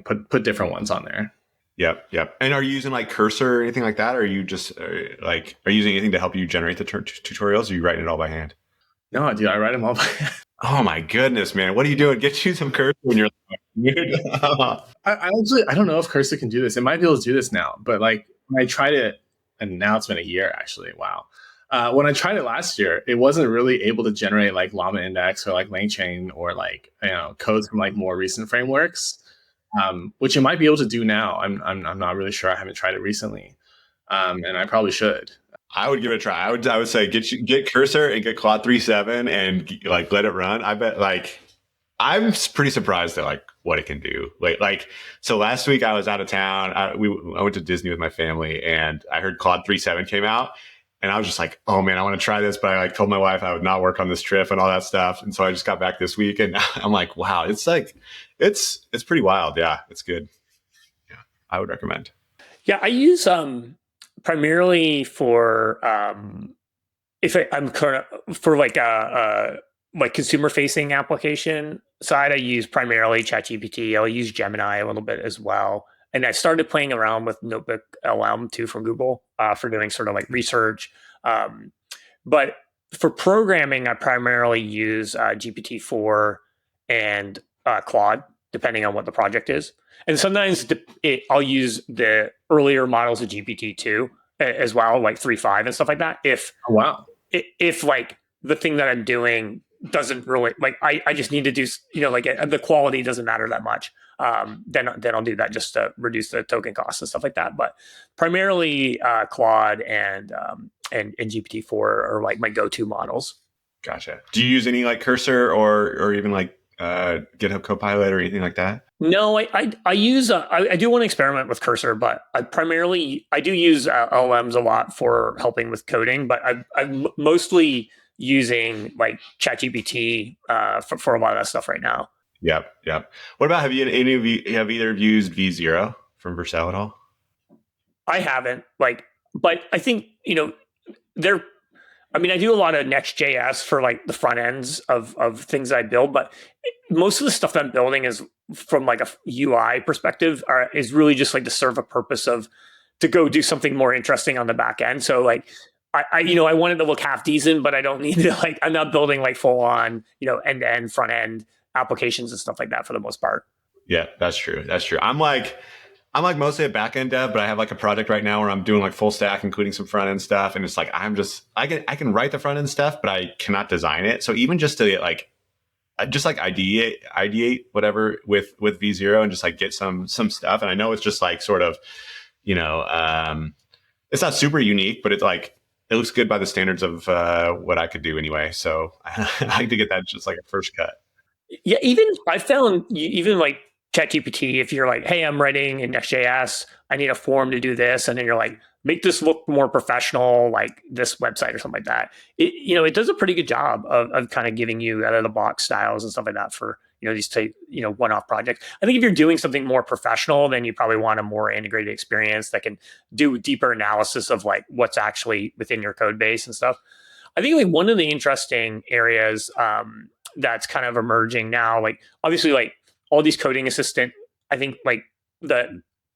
Speaker 2: put different ones on there.
Speaker 1: Yep. And are you using like Cursor or anything like that? Or are you just are you using anything to help you generate the tutorials? Or are you writing it all by hand?
Speaker 2: No, dude, I write them all by hand.
Speaker 1: Oh my goodness, man. What are you doing? Get you some Cursor when you're
Speaker 2: I don't know if Cursor can do this. It might be able to do this now, but like when I tried it, and now it's been a year actually. Wow. When I tried it last year, it wasn't really able to generate like Llama Index or like LangChain or like codes from like more recent frameworks, which it might be able to do now. I'm not really sure. I haven't tried it recently, and I probably should.
Speaker 1: I would give it a try. I would say get Cursor and get Claude 3.7 and like let it run. I bet like I'm pretty surprised at like what it can do. Like so last week I was out of town. I went to Disney with my family and I heard Claude 3.7 came out and I was just like, oh man, I want to try this. But I like told my wife I would not work on this trip and all that stuff. And so I just got back this week and I'm like, wow, it's like it's pretty wild. Yeah, it's good. Yeah, I would recommend.
Speaker 3: Yeah, I use primarily for if I'm current for like like consumer facing application side, I use primarily ChatGPT. I'll use Gemini a little bit as well. And I started playing around with Notebook LM too from Google for doing sort of like research. But for programming, I primarily use GPT-4 and Claude, depending on what the project is. And sometimes I'll use the earlier models of GPT-2 as well, like 3.5 and stuff like that. If like the thing that I'm doing doesn't really like, I just need to do, like the quality doesn't matter that much. Then I'll do that just to reduce the token costs and stuff like that. But primarily Claude and GPT-4 are like my go-to models.
Speaker 1: Gotcha. Do you use any like Cursor or even like GitHub Copilot or anything like that?
Speaker 3: No, I use I do want to experiment with Cursor, but I do use LMs a lot for helping with coding, but I'm mostly using like ChatGPT for a lot of that stuff right now.
Speaker 1: Yep. What about have either of you used V0 from Vercel at all?
Speaker 3: I haven't, but I think I do a lot of Next.js for like the front ends of things I build, but most of the stuff that I'm building is from like a UI perspective is really just like to serve a purpose to go do something more interesting on the back end. So like I want it to look half decent, but I don't need to I'm not building like full on, end to end front end applications and stuff like that for the most part.
Speaker 1: Yeah, that's true. I'm like mostly a back end dev, but I have like a project right now where I'm doing like full stack, including some front end stuff. And it's like, I can write the front end stuff, but I cannot design it. So even just to ideate whatever with V0 and just like get some stuff. And I know it's just like sort of, it's not super unique, but it's like, it looks good by the standards of what I could do anyway. So I like to get that just like a first cut.
Speaker 3: Yeah, I found even like ChatGPT, if you're like, hey, I'm writing in Next.js, I need a form to do this. And then you're like, make this look more professional, like this website or something like that. It does a pretty good job of kind of giving you out of the box styles and stuff like that for, these type, one-off projects. I think if you're doing something more professional, then you probably want a more integrated experience that can do deeper analysis of like what's actually within your code base and stuff. I think like one of the interesting areas that's kind of emerging now, like obviously like all these coding assistant, I think like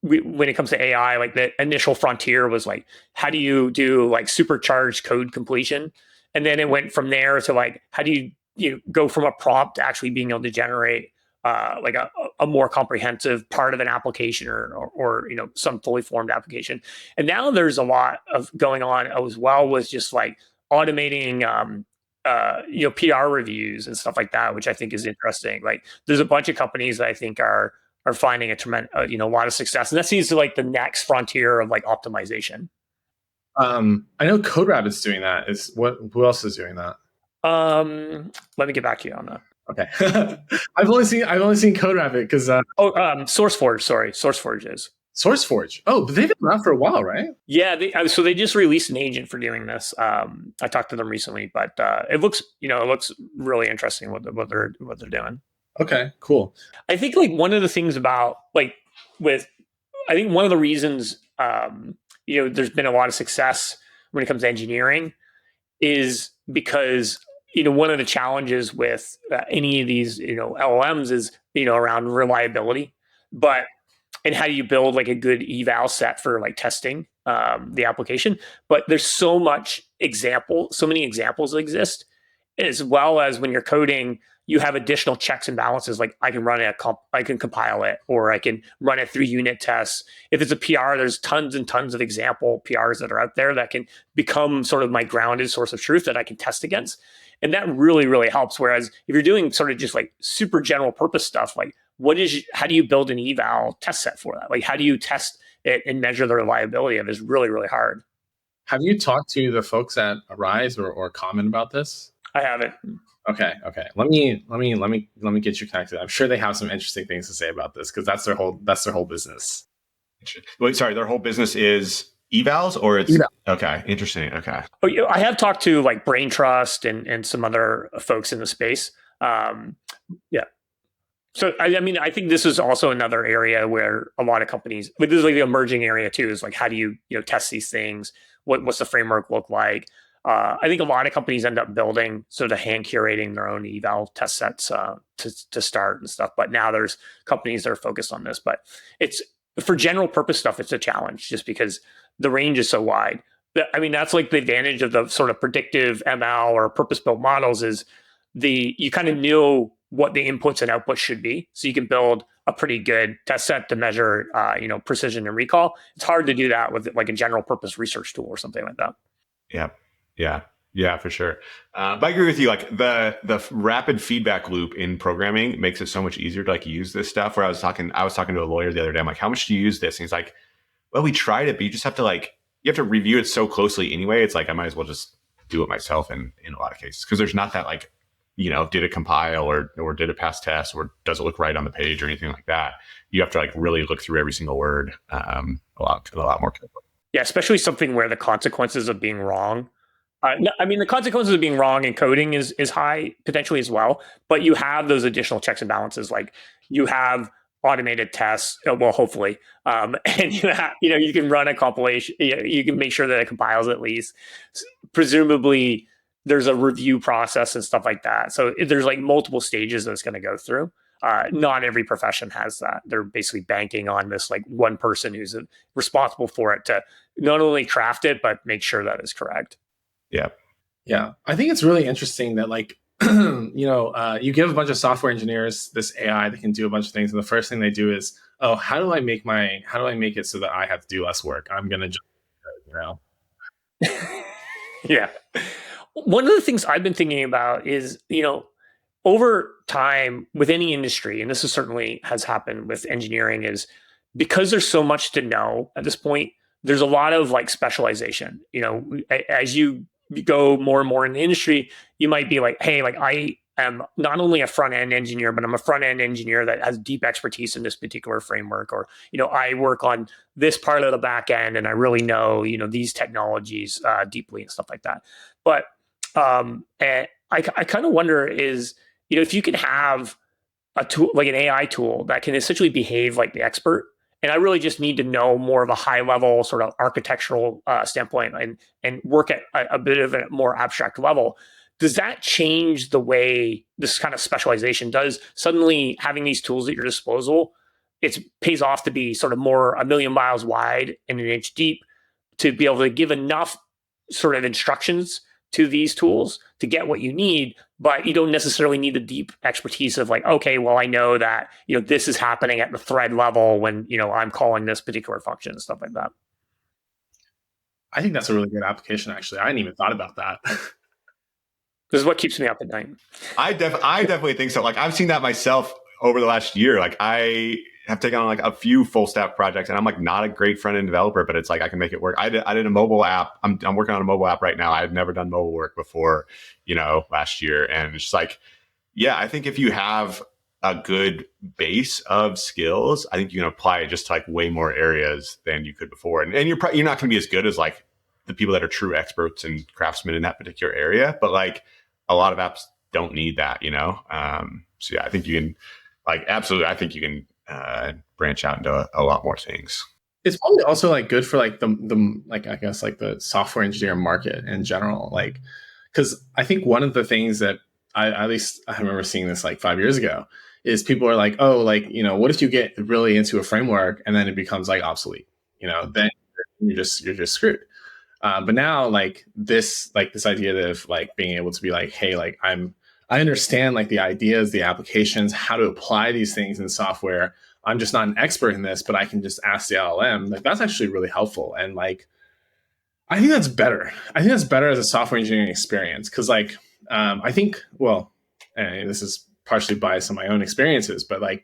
Speaker 3: when it comes to AI, like the initial frontier was like, how do you do like supercharged code completion? And then it went from there to like, how do you go from a prompt to actually being able to generate like a more comprehensive part of an application or some fully formed application. And now there's a lot of going on as well with just like automating PR reviews and stuff like that, which I think is interesting. Like there's a bunch of companies that I think are finding a tremendous, a lot of success. And that seems to like the next frontier of like optimization.
Speaker 2: I know CodeRabbit's doing that. Who else is doing that?
Speaker 3: Let me get back to you on that.
Speaker 2: Okay. I've only seen CodeRabbit because
Speaker 3: SourceForge. Sorry, SourceForge is.
Speaker 2: SourceForge. Oh, but they've been around for a while, right?
Speaker 3: Yeah, so they just released an agent for doing this. I talked to them recently, but it looks really interesting what they're doing.
Speaker 2: Okay, cool.
Speaker 3: I think like one of the things about like I think one of the reasons there's been a lot of success when it comes to engineering is because one of the challenges with any of these LLMs is around reliability, but and how do you build like a good eval set for like testing the application. But there's so many examples that exist, as well as when you're coding, you have additional checks and balances. Like I can compile it, or I can run it through unit tests. If it's a PR, there's tons and tons of example PRs that are out there that can become sort of my grounded source of truth that I can test against. And that really, really helps. Whereas if you're doing sort of just like super general purpose stuff, like how do you build an eval test set for that? Like, how do you test it and measure the reliability of it is really, really hard.
Speaker 2: Have you talked to the folks at Arise or Common about this?
Speaker 3: I haven't.
Speaker 2: Okay. Let me get you connected. I'm sure they have some interesting things to say about this because that's their whole business.
Speaker 1: Wait, sorry, their whole business is evals, or it's okay. Interesting. Okay.
Speaker 3: Oh, yeah, I have talked to like Brain Trust and some other folks in the space. Yeah. So I think this is also another area where a lot of companies, but this is like the emerging area too, is like how do you test these things? What's the framework look like? I think a lot of companies end up building sort of hand curating their own eval test sets to start and stuff. But now there's companies that are focused on this. But it's for general purpose stuff, it's a challenge just because the range is so wide. That's like the advantage of the sort of predictive ML or purpose built models is you kind of know what the inputs and outputs should be. So you can build a pretty good test set to measure, precision and recall. It's hard to do that with like a general purpose research tool or something like that.
Speaker 1: Yeah, for sure. But I agree with you. Like the rapid feedback loop in programming makes it so much easier to like use this stuff. Where I was talking to a lawyer the other day. I'm like, how much do you use this? And he's like, well, we tried it, but you just have to review it so closely anyway. It's like, I might as well just do it myself in a lot of cases. Cause there's not that like, did it compile or did it pass tests or does it look right on the page or anything like that? You have to like really look through every single word a lot more carefully.
Speaker 3: Yeah, especially something where the consequences of being wrong. The consequences of being wrong in coding is high potentially as well, but you have those additional checks and balances. Like you have automated tests, well, hopefully, and you can run a compilation. You can make sure that it compiles at least. Presumably, there's a review process and stuff like that. So there's like multiple stages that it's going to go through. Not every profession has that. They're basically banking on this like one person who's responsible for it to not only craft it, but make sure that is correct.
Speaker 2: Yeah. I think it's really interesting that like, you give a bunch of software engineers this AI that can do a bunch of things. And the first thing they do is, oh, how do I make it so that I have to do less work? I'm going to just,
Speaker 3: Yeah. One of the things I've been thinking about is, over time with any industry, and this is certainly has happened with engineering, is because there's so much to know at this point, there's a lot of like specialization. As you go more and more in the industry, you might be like, hey, like I am not only a front end engineer, but I'm a front end engineer that has deep expertise in this particular framework, or I work on this part of the back end and I really know these technologies deeply and stuff like that. But and I kind of wonder is if you can have a tool like an AI tool that can essentially behave like the expert. And I really just need to know more of a high level sort of architectural standpoint and work at a bit of a more abstract level. Does that change the way this kind of specialization does? Suddenly having these tools at your disposal, it pays off to be sort of more a million miles wide and an inch deep to be able to give enough sort of instructions to these tools to get what you need, but you don't necessarily need the deep expertise of like, okay, well, I know that, this is happening at the thread level when, I'm calling this particular function and stuff like that.
Speaker 2: I think that's a really good application, actually. I hadn't even thought about that.
Speaker 3: This is what keeps me up at night.
Speaker 1: I definitely think so. Like I've seen that myself over the last year. Like I have taken on like a few full stack projects and I'm like not a great front end developer, but it's like I can make it work. I did a mobile app. I'm working on a mobile app right now. I've never done mobile work before, last year. And it's like, yeah, I think if you have a good base of skills, I think you can apply it just to like way more areas than you could before. And you're not going to be as good as like the people that are true experts and craftsmen in that particular area. But like a lot of apps don't need that, So yeah, I think you can like, absolutely. I think you can branch out into a lot more things.
Speaker 2: it's probably also like good for like the like I guess like the software engineer market in general. Like, because I think one of the things that I at least I remember seeing this like 5 years ago is people are like, oh, like what if you get really into a framework and then it becomes like obsolete? Then you're just screwed. But now this idea of like being able to be like, hey, like I understand like the ideas, the applications, how to apply these things in software. I'm just not an expert in this, but I can just ask the LLM. Like that's actually really helpful. And like I think that's better. I think that's better as a software engineering experience because like I think and this is partially biased on my own experiences, but like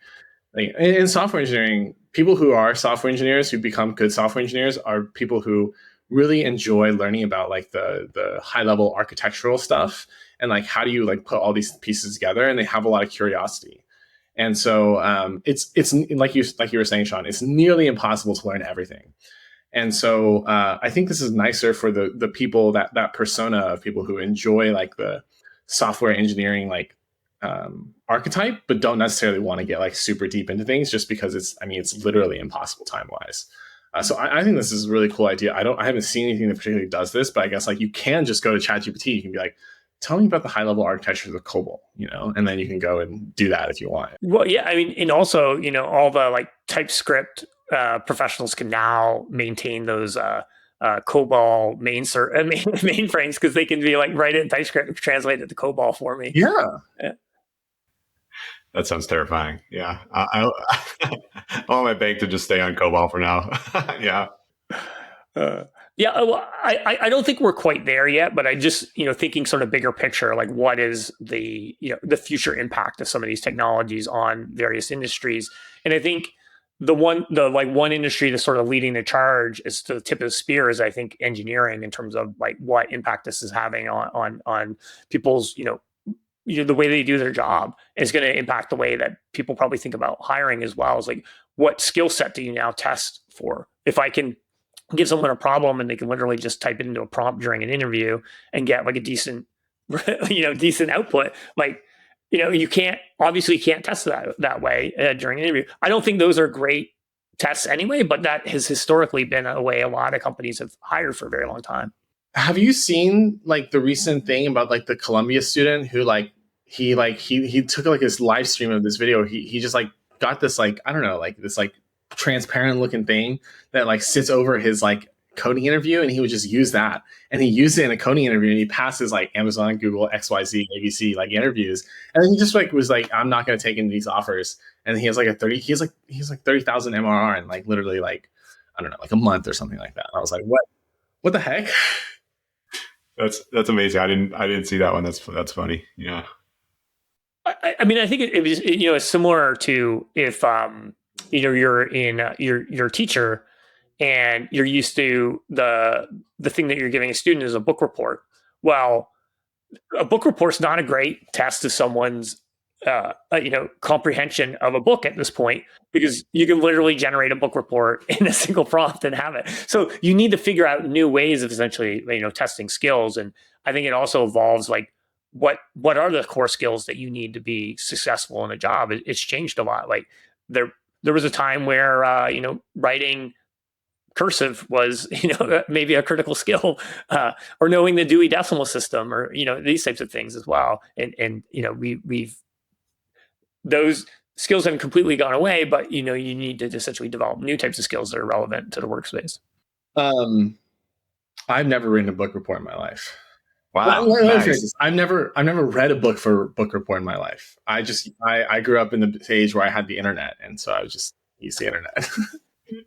Speaker 2: in software engineering, people who are software engineers who become good software engineers are people who really enjoy learning about like the high level architectural stuff and like how do you like put all these pieces together, and they have a lot of curiosity. And so it's like you were saying, Sean, it's nearly impossible to learn everything. And so I think this is nicer for the people that persona of people who enjoy like the software engineering like archetype, but don't necessarily want to get like super deep into things just because it's literally impossible time wise. So I think this is a really cool idea. I haven't seen anything that particularly does this, but I guess like you can just go to ChatGPT. You can be like, tell me about the high level architectures of COBOL, and then you can go and do that if you want.
Speaker 3: Well, yeah, I mean, and also, all the like TypeScript professionals can now maintain those COBOL mainframes because they can be like write it in TypeScript, translate it to COBOL for me.
Speaker 2: Yeah.
Speaker 1: That sounds terrifying. Yeah. I want my bank to just stay on COBOL for now. Yeah.
Speaker 3: Yeah, well, I don't think we're quite there yet, but I just, thinking sort of bigger picture, like what is the future impact of some of these technologies on various industries. And I think the one industry that's sort of leading the charge is to the tip of the spear is, I think, engineering, in terms of like what impact this is having on people's, the way they do their job is going to impact the way that people probably think about hiring as well. Is like, what skill set do you now test for? If I can give someone a problem and they can literally just type it into a prompt during an interview and get like a decent, decent output, like, you can't test that way during an interview. I don't think those are great tests anyway, but that has historically been a way a lot of companies have hired for a very long time.
Speaker 2: Have you seen like the recent thing about like the Columbia student who he took like his live stream of this video? He just like got this like, I don't know, like this like transparent looking thing that like sits over his like coding interview, and he would just use that, and he used it in a coding interview, and he passes like Amazon, Google, XYZ, ABC like interviews, and then he just like was like, I'm not going to take any of these offers, and he has like he's like 30,000 MRR in like literally like, I don't know, like a month or something like that. And I was like, what the heck?
Speaker 1: That's amazing. I didn't see that one. That's funny. Yeah.
Speaker 3: I mean, I think it was, it's similar to if you're you're a teacher and you're used to the thing that you're giving a student is a book report. Well, a book report's not a great test of someone's comprehension of a book at this point, because you can literally generate a book report in a single prompt and have it. So you need to figure out new ways of essentially testing skills. And I think it also evolves like what are the core skills that you need to be successful in a job. It's changed a lot. Like there was a time where writing cursive was maybe a critical skill, or knowing the Dewey Decimal System, or these types of things as well. And we've those skills haven't completely gone away, but you need to essentially develop new types of skills that are relevant to the workspace.
Speaker 2: I've never written a book report in my life.
Speaker 1: Wow. Nice.
Speaker 2: I've never read a book for book report in my life. I grew up in the age where I had the internet, and so I was just used the internet.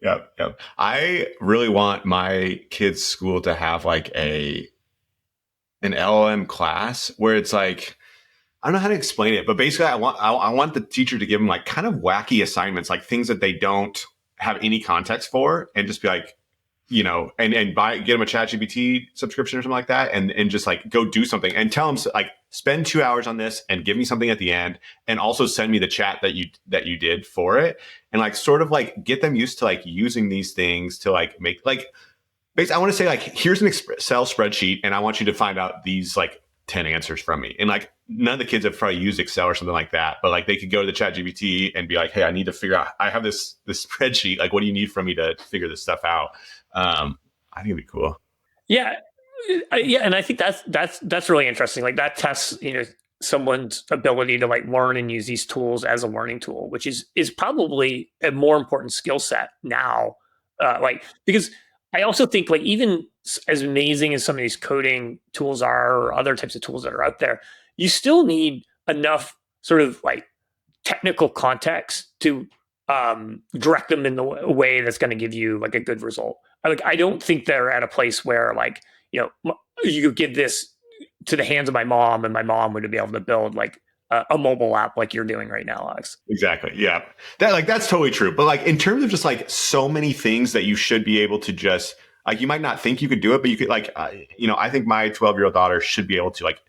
Speaker 1: Yep. I really want my kids' school to have like an LLM class where it's like, I don't know how to explain it, but basically I want the teacher to give them like kind of wacky assignments, like things that they don't have any context for, and just be like, and get them a ChatGPT subscription or something like that, and just like go do something, and tell them like spend 2 hours on this and give me something at the end, and also send me the chat that you did for it, and like sort of like get them used to like using these things to like make like basically, I want to say like, here's an Excel spreadsheet, and I want you to find out these like 10 answers from me, and like none of the kids have probably used Excel or something like that, but like they could go to the chat GPT and be like, hey, I need to figure out, I have this spreadsheet. Like, what do you need from me to figure this stuff out? I think it'd be cool.
Speaker 3: Yeah. Yeah. And I think that's really interesting. Like that tests, someone's ability to like learn and use these tools as a learning tool, which is probably a more important skill set now. Because I also think like even as amazing as some of these coding tools are or other types of tools that are out there, you still need enough sort of like technical context to direct them in the way that's going to give you like a good result. I don't think they're at a place where like, you give this to the hands of my mom and my mom would be able to build like a mobile app like you're doing right now, Alex.
Speaker 1: Exactly. Yeah. That's totally true. But like in terms of just like so many things that you should be able to just like, you might not think you could do it, but you could like, I think my 12-year-old daughter should be able to like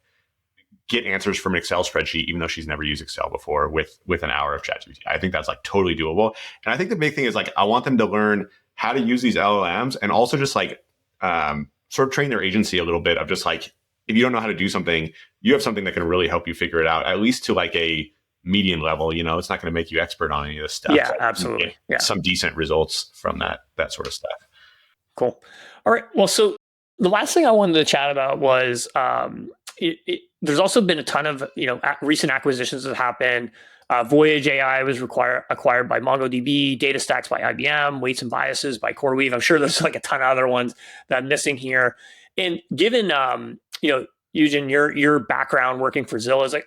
Speaker 1: get answers from an Excel spreadsheet, even though she's never used Excel before with an hour of ChatGPT. I think that's like totally doable. And I think the big thing is like, I want them to learn how to use these LLMs and also just like sort of train their agency a little bit of just like, if you don't know how to do something, you have something that can really help you figure it out, at least to like a median level. It's not going to make you expert on any of this stuff.
Speaker 3: Yeah, absolutely. Yeah.
Speaker 1: Some decent results from that sort of stuff.
Speaker 3: Cool. All right. Well, so the last thing I wanted to chat about was there's also been a ton of recent acquisitions that happened. Voyage AI was acquired by MongoDB, DataStax by IBM, Weights and Biases by CoreWeave. I'm sure there's like a ton of other ones that I'm missing here. And given Yujian, your background working for Zilliz,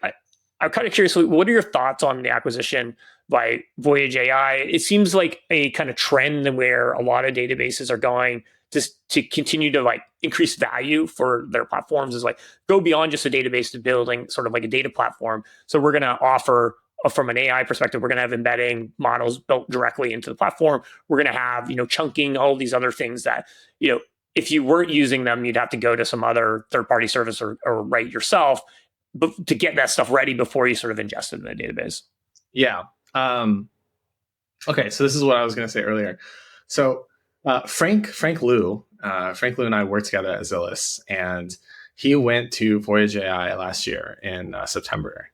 Speaker 3: I'm kind of curious, what are your thoughts on the acquisition by Voyage AI? It seems like a kind of trend where a lot of databases are going to continue to like increase value for their platforms, is like go beyond just a database to building sort of like a data platform. So we're going to offer, from an AI perspective, we're going to have embedding models built directly into the platform. We're going to have, chunking, all these other things that, if you weren't using them, you'd have to go to some other third-party service or write yourself, but to get that stuff ready before you sort of ingest it in the database.
Speaker 2: Yeah. Okay. So this is what I was going to say earlier. So Frank Liu and I worked together at Zilliz, and he went to Voyage AI last year in September.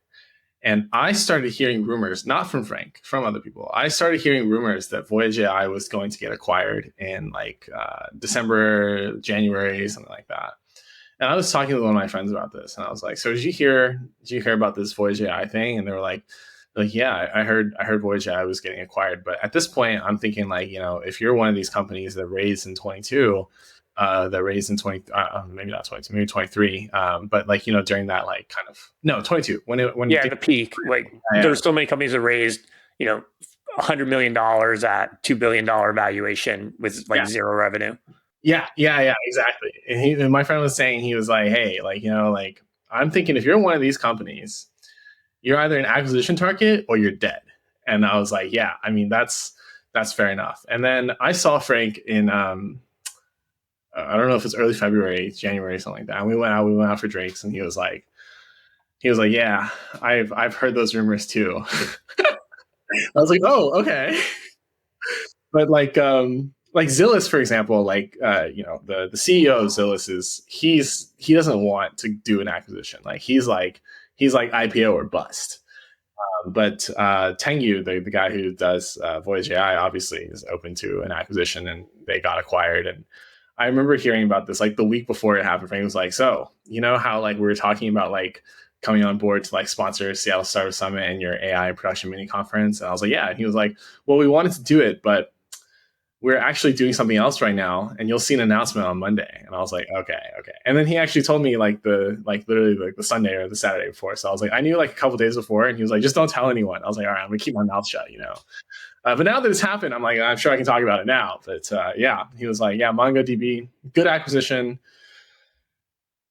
Speaker 2: And I started hearing rumors, not from Frank, from other people. I started hearing rumors that Voyage AI was going to get acquired in like December, January, something like that. And I was talking to one of my friends about this, and I was like, "So did you hear about this Voyage AI thing?" And they were like, "Yeah, I heard Voyage AI was getting acquired." But at this point, I'm thinking like, if you're one of these companies that raised in 22. That raised in 20, maybe not 22, maybe 23. But like, during that, like kind of, no, 22. When
Speaker 3: the peak, like there's so many companies that raised, $100 million at $2 billion valuation with like zero revenue.
Speaker 2: Yeah, exactly. And my friend was saying, he was like, hey, like, like I'm thinking if you're one of these companies, you're either an acquisition target or you're dead. And I was like, yeah, I mean, that's fair enough. And then I saw Frank in, I don't know if it's early February, January, something like that. And we went out for drinks, and he was like, yeah, I've heard those rumors too. I was like, oh, okay. But like Zilliz, for example, like, the CEO of Zilliz he doesn't want to do an acquisition. Like he's like IPO or bust. But Tengyu, the guy who does Voyage AI, obviously is open to an acquisition, and they got acquired. And I remember hearing about this like the week before it happened. Frank was like, so, how like we were talking about like coming on board to like sponsor Seattle Startup Summit and your AI production mini conference? And I was like, yeah. And he was like, well, we wanted to do it, but we're actually doing something else right now, and you'll see an announcement on Monday. And I was like, okay. And then he actually told me literally the Sunday or the Saturday before. So I was like, I knew like a couple days before, and he was like, just don't tell anyone. I was like, all right, I'm gonna keep my mouth shut, But now that it's happened, I'm like, I'm sure I can talk about it now. But yeah, he was like, yeah, MongoDB, good acquisition.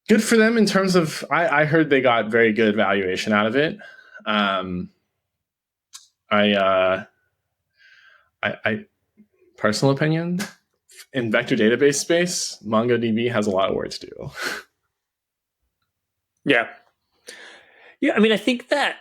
Speaker 2: Good for them in terms of, I heard they got very good valuation out of it. I personal opinion, in vector database space, MongoDB has a lot of work to do.
Speaker 3: Yeah. I mean, I think that,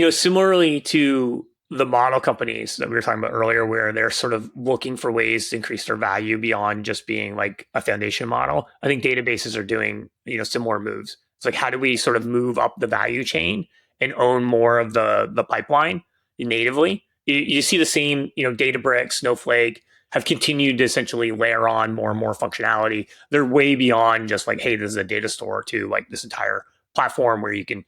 Speaker 3: similarly to the model companies that we were talking about earlier, where they're sort of looking for ways to increase their value beyond just being like a foundation model, I think databases are doing, similar moves. It's like, how do we sort of move up the value chain and own more of the pipeline natively? You see the same, Databricks, Snowflake have continued to essentially layer on more and more functionality. They're way beyond just like, hey, this is a data store, to like this entire platform where you can,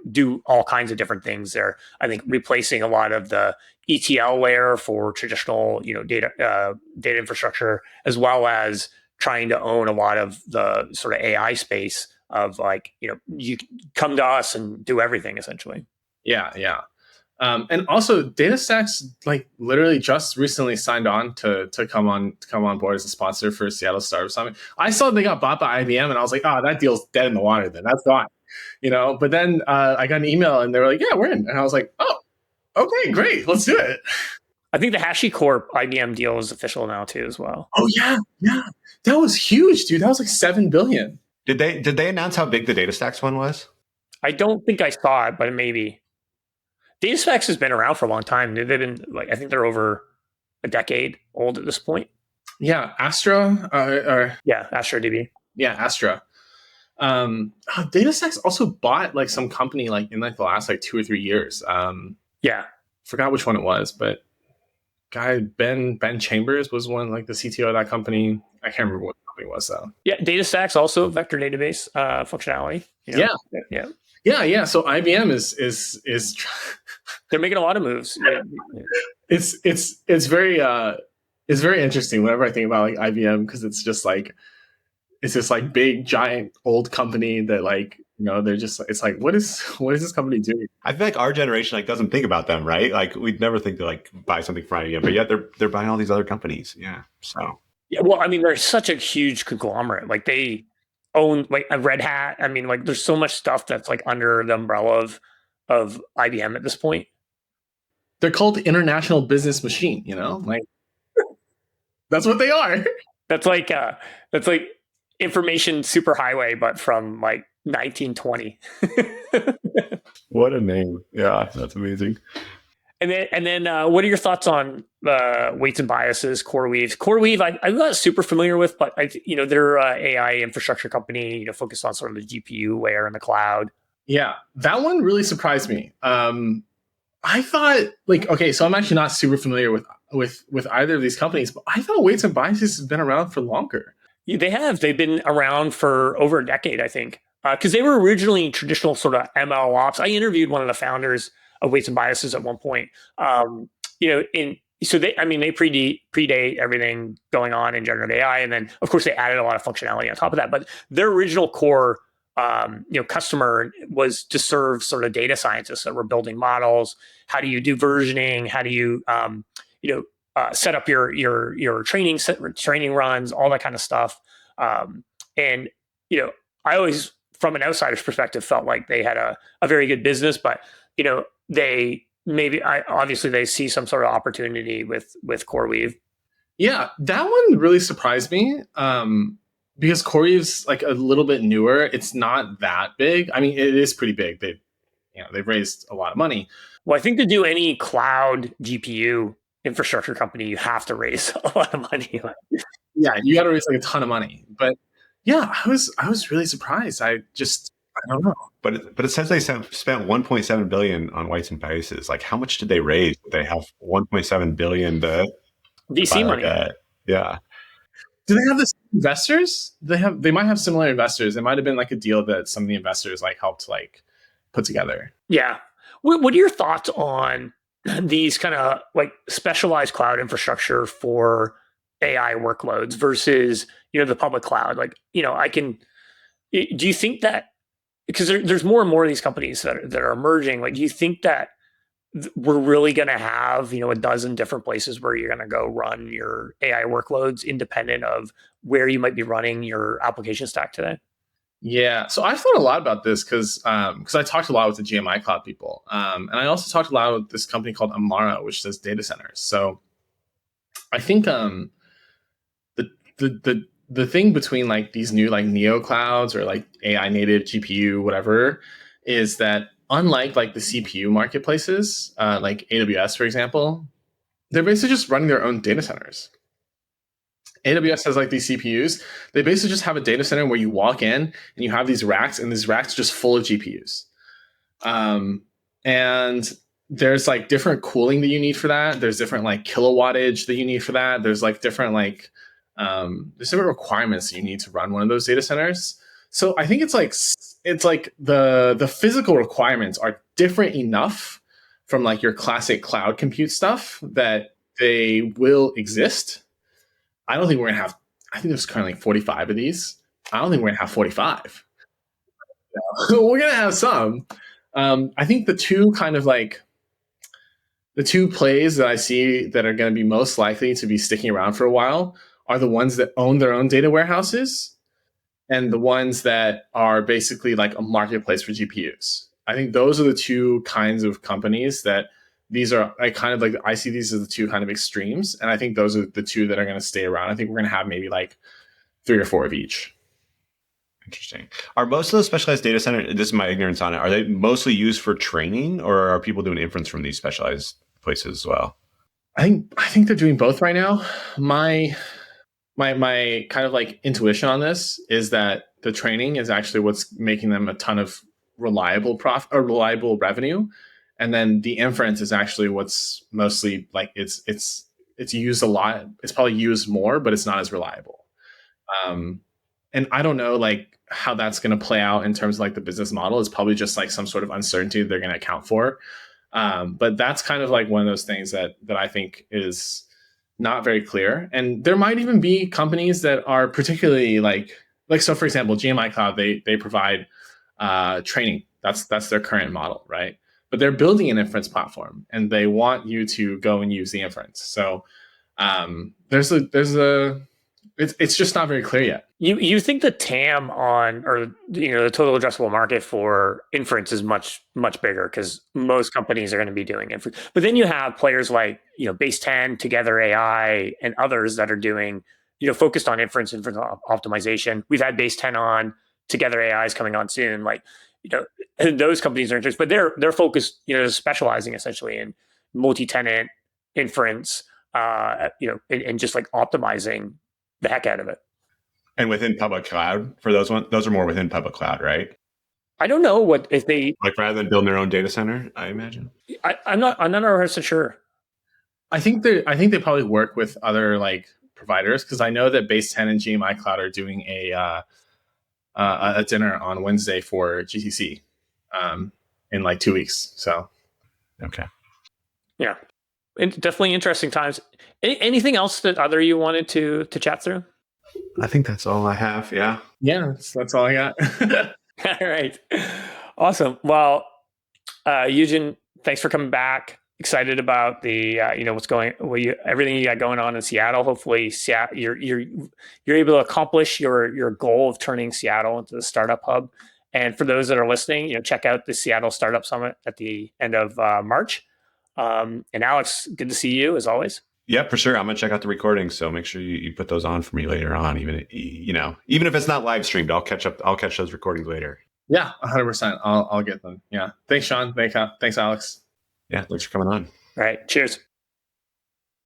Speaker 3: do all kinds of different things. They're, I think, replacing a lot of the ETL layer for traditional, data infrastructure, as well as trying to own a lot of the sort of AI space of like, you come to us and do everything essentially.
Speaker 2: Yeah, yeah. And also, DataStax like literally just recently signed on to come on board as a sponsor for Seattle Startup Summit. I saw they got bought by IBM, and I was like, oh, that deal's dead in the water. Then that's gone, But then I got an email, and they were like, yeah, we're in, and I was like, oh, okay, great, let's do it.
Speaker 3: I think the HashiCorp IBM deal is official now too, as well.
Speaker 2: Oh yeah, that was huge, dude. That was like $7 billion.
Speaker 1: Did they announce how big the DataStax one was?
Speaker 3: I don't think I saw it, but maybe. DataStax has been around for a long time. They've been like, I think they're over a decade old at this point.
Speaker 2: Yeah, Astra.
Speaker 3: Astra DB.
Speaker 2: Yeah, Astra. DataStax also bought like some company like in like the last like 2 or 3 years. Forgot which one it was, but guy Ben Chambers was one, like the CTO of that company. I can't remember what the company was though.
Speaker 3: Yeah, DataStax also vector database functionality.
Speaker 2: Yeah. So IBM is
Speaker 3: they're making a lot of moves.
Speaker 2: It's very interesting whenever I think about like IBM, because it's just like big giant old company that like they're just, it's like, what is this company doing?
Speaker 1: I feel like our generation like doesn't think about them, right? Like we'd never think to like buy something from IBM, but yet they're buying all these other companies. Yeah. So
Speaker 3: yeah, well, I mean, they're such a huge conglomerate. Like they own like a Red Hat. I mean, like there's so much stuff that's like under the umbrella of IBM at this point.
Speaker 2: They're called the International Business Machine, like that's what they are.
Speaker 3: That's like information superhighway, but from like 1920.
Speaker 1: What a name. Yeah, that's amazing.
Speaker 3: And then what are your thoughts on weights and biases, CoreWeave? CoreWeave, I'm not super familiar with, but they're an AI infrastructure company, focused on sort of the GPU layer in the cloud.
Speaker 2: Yeah, that one really surprised me. I thought like, okay, so I'm actually not super familiar with either of these companies, but I thought weights and biases has been around for longer.
Speaker 3: Yeah, they have. They've been around for over a decade, I think, because they were originally traditional sort of ML ops. I interviewed one of the founders of weights and biases at one point. So they predate everything going on in generative AI, and then of course they added a lot of functionality on top of that. But their original core, customer was to serve sort of data scientists that were building models. How do you do versioning? How do you set up your training runs, all that kind of stuff. And I always, from an outsider's perspective, felt like they had a very good business, but they obviously they see some sort of opportunity with CoreWeave.
Speaker 2: Yeah, that one really surprised me. Because CoreWeave's like a little bit newer. It's not that big. I mean, it is pretty big. They've raised a lot of money.
Speaker 3: Well, I think to do any cloud GPU infrastructure company, you have to raise a lot of money.
Speaker 2: Yeah, you got to raise like a ton of money. But yeah, I was really surprised. I don't know.
Speaker 1: But it says they spent 1.7 billion on weights and biases. Like, how much did they raise? They have 1.7 billion
Speaker 3: VC money.
Speaker 1: Yeah.
Speaker 2: Do they have the same investors? They might have similar investors. It might have been like a deal that some of the investors like helped like put together.
Speaker 3: Yeah. What are your thoughts on these kind of like specialized cloud infrastructure for AI workloads versus, the public cloud? Like, do you think that, because there's more and more of these companies that are emerging, like, do you think that we're really going to have, a dozen different places where you're going to go run your AI workloads independent of where you might be running your application stack today?
Speaker 2: Yeah. So I thought a lot about this because I talked a lot with the GMI cloud people. And I also talked a lot with this company called Amara, which does data centers. So I think the thing between like these new like neo clouds or like AI native GPU, whatever, is that unlike like the CPU marketplaces, like AWS, for example, they're basically just running their own data centers. AWS has like these CPUs. They basically just have a data center where you walk in and you have these racks, and these racks are just full of GPUs. And there's like different cooling that you need for that. There's different like kilowattage that you need for that. There's like different like there's different requirements that you need to run one of those data centers. So I think it's like the physical requirements are different enough from like your classic cloud compute stuff that they will exist. I don't think we're gonna have. I think there's currently like 45 of these. I don't think we're gonna have 45. We're gonna have some. I think the two plays that I see that are going to be most likely to be sticking around for a while are the ones that own their own data warehouses and the ones that are basically like a marketplace for GPUs. I think those are the two kinds of companies that these are. I see these as the two kind of extremes, and I think those are the two that are going to stay around. I think we're going to have maybe like 3 or 4 of each.
Speaker 1: Interesting. Are most of those specialized data centers, this is my ignorance on it, are they mostly used for training, or are people doing inference from these specialized places as well?
Speaker 2: I think they're doing both right now. My kind of like intuition on this is that the training is actually what's making them a ton of reliable revenue, and then the inference is actually what's mostly like it's used a lot. It's probably used more, but it's not as reliable. And I don't know like how that's going to play out in terms of like the business model. Is probably just like some sort of uncertainty they're going to account for. But that's kind of like one of those things that I think is not very clear. And there might even be companies that are particularly like so for example, GMI Cloud, they provide training. That's their current model, right? But they're building an inference platform and they want you to go and use the inference. So it's just not very clear yet.
Speaker 3: You think the TAM on, or the total addressable market for inference is much bigger because most companies are going to be doing inference. But then you have players like Base 10, Together AI, and others that are doing focused on inference optimization. We've had Base 10 on, Together AI is coming on soon. Like those companies are interested, but they're focused specializing essentially in multi-tenant inference, and just like optimizing the heck out of it.
Speaker 1: And within public cloud, for those are more within public cloud, right?
Speaker 3: I don't know what if they
Speaker 1: like rather than building their own data center, I imagine.
Speaker 3: I'm not 100% sure.
Speaker 2: I think they probably work with other like providers, because I know that Base 10 and GMI Cloud are doing a dinner on Wednesday for GTC in like 2 weeks. So
Speaker 1: okay, yeah,
Speaker 3: definitely interesting times. Anything else that either you wanted to chat through?
Speaker 1: I think that's all I have. Yeah,
Speaker 2: that's all I got.
Speaker 3: All right, awesome. Well, Yujian, thanks for coming back. Excited about the everything you got going on in Seattle. Hopefully, you're able to accomplish your goal of turning Seattle into the startup hub. And for those that are listening, check out the Seattle Startup Summit at the end of March. And Alex, good to see you as always.
Speaker 1: Yeah, for sure. I'm gonna check out the recordings, so make sure you put those on for me later on. Even if it's not live streamed, I'll catch those recordings later.
Speaker 2: Yeah, 100%. I'll get them. Yeah. Thanks, Sean. Thanks, Alex.
Speaker 1: Yeah, thanks for coming on.
Speaker 3: All right. Cheers.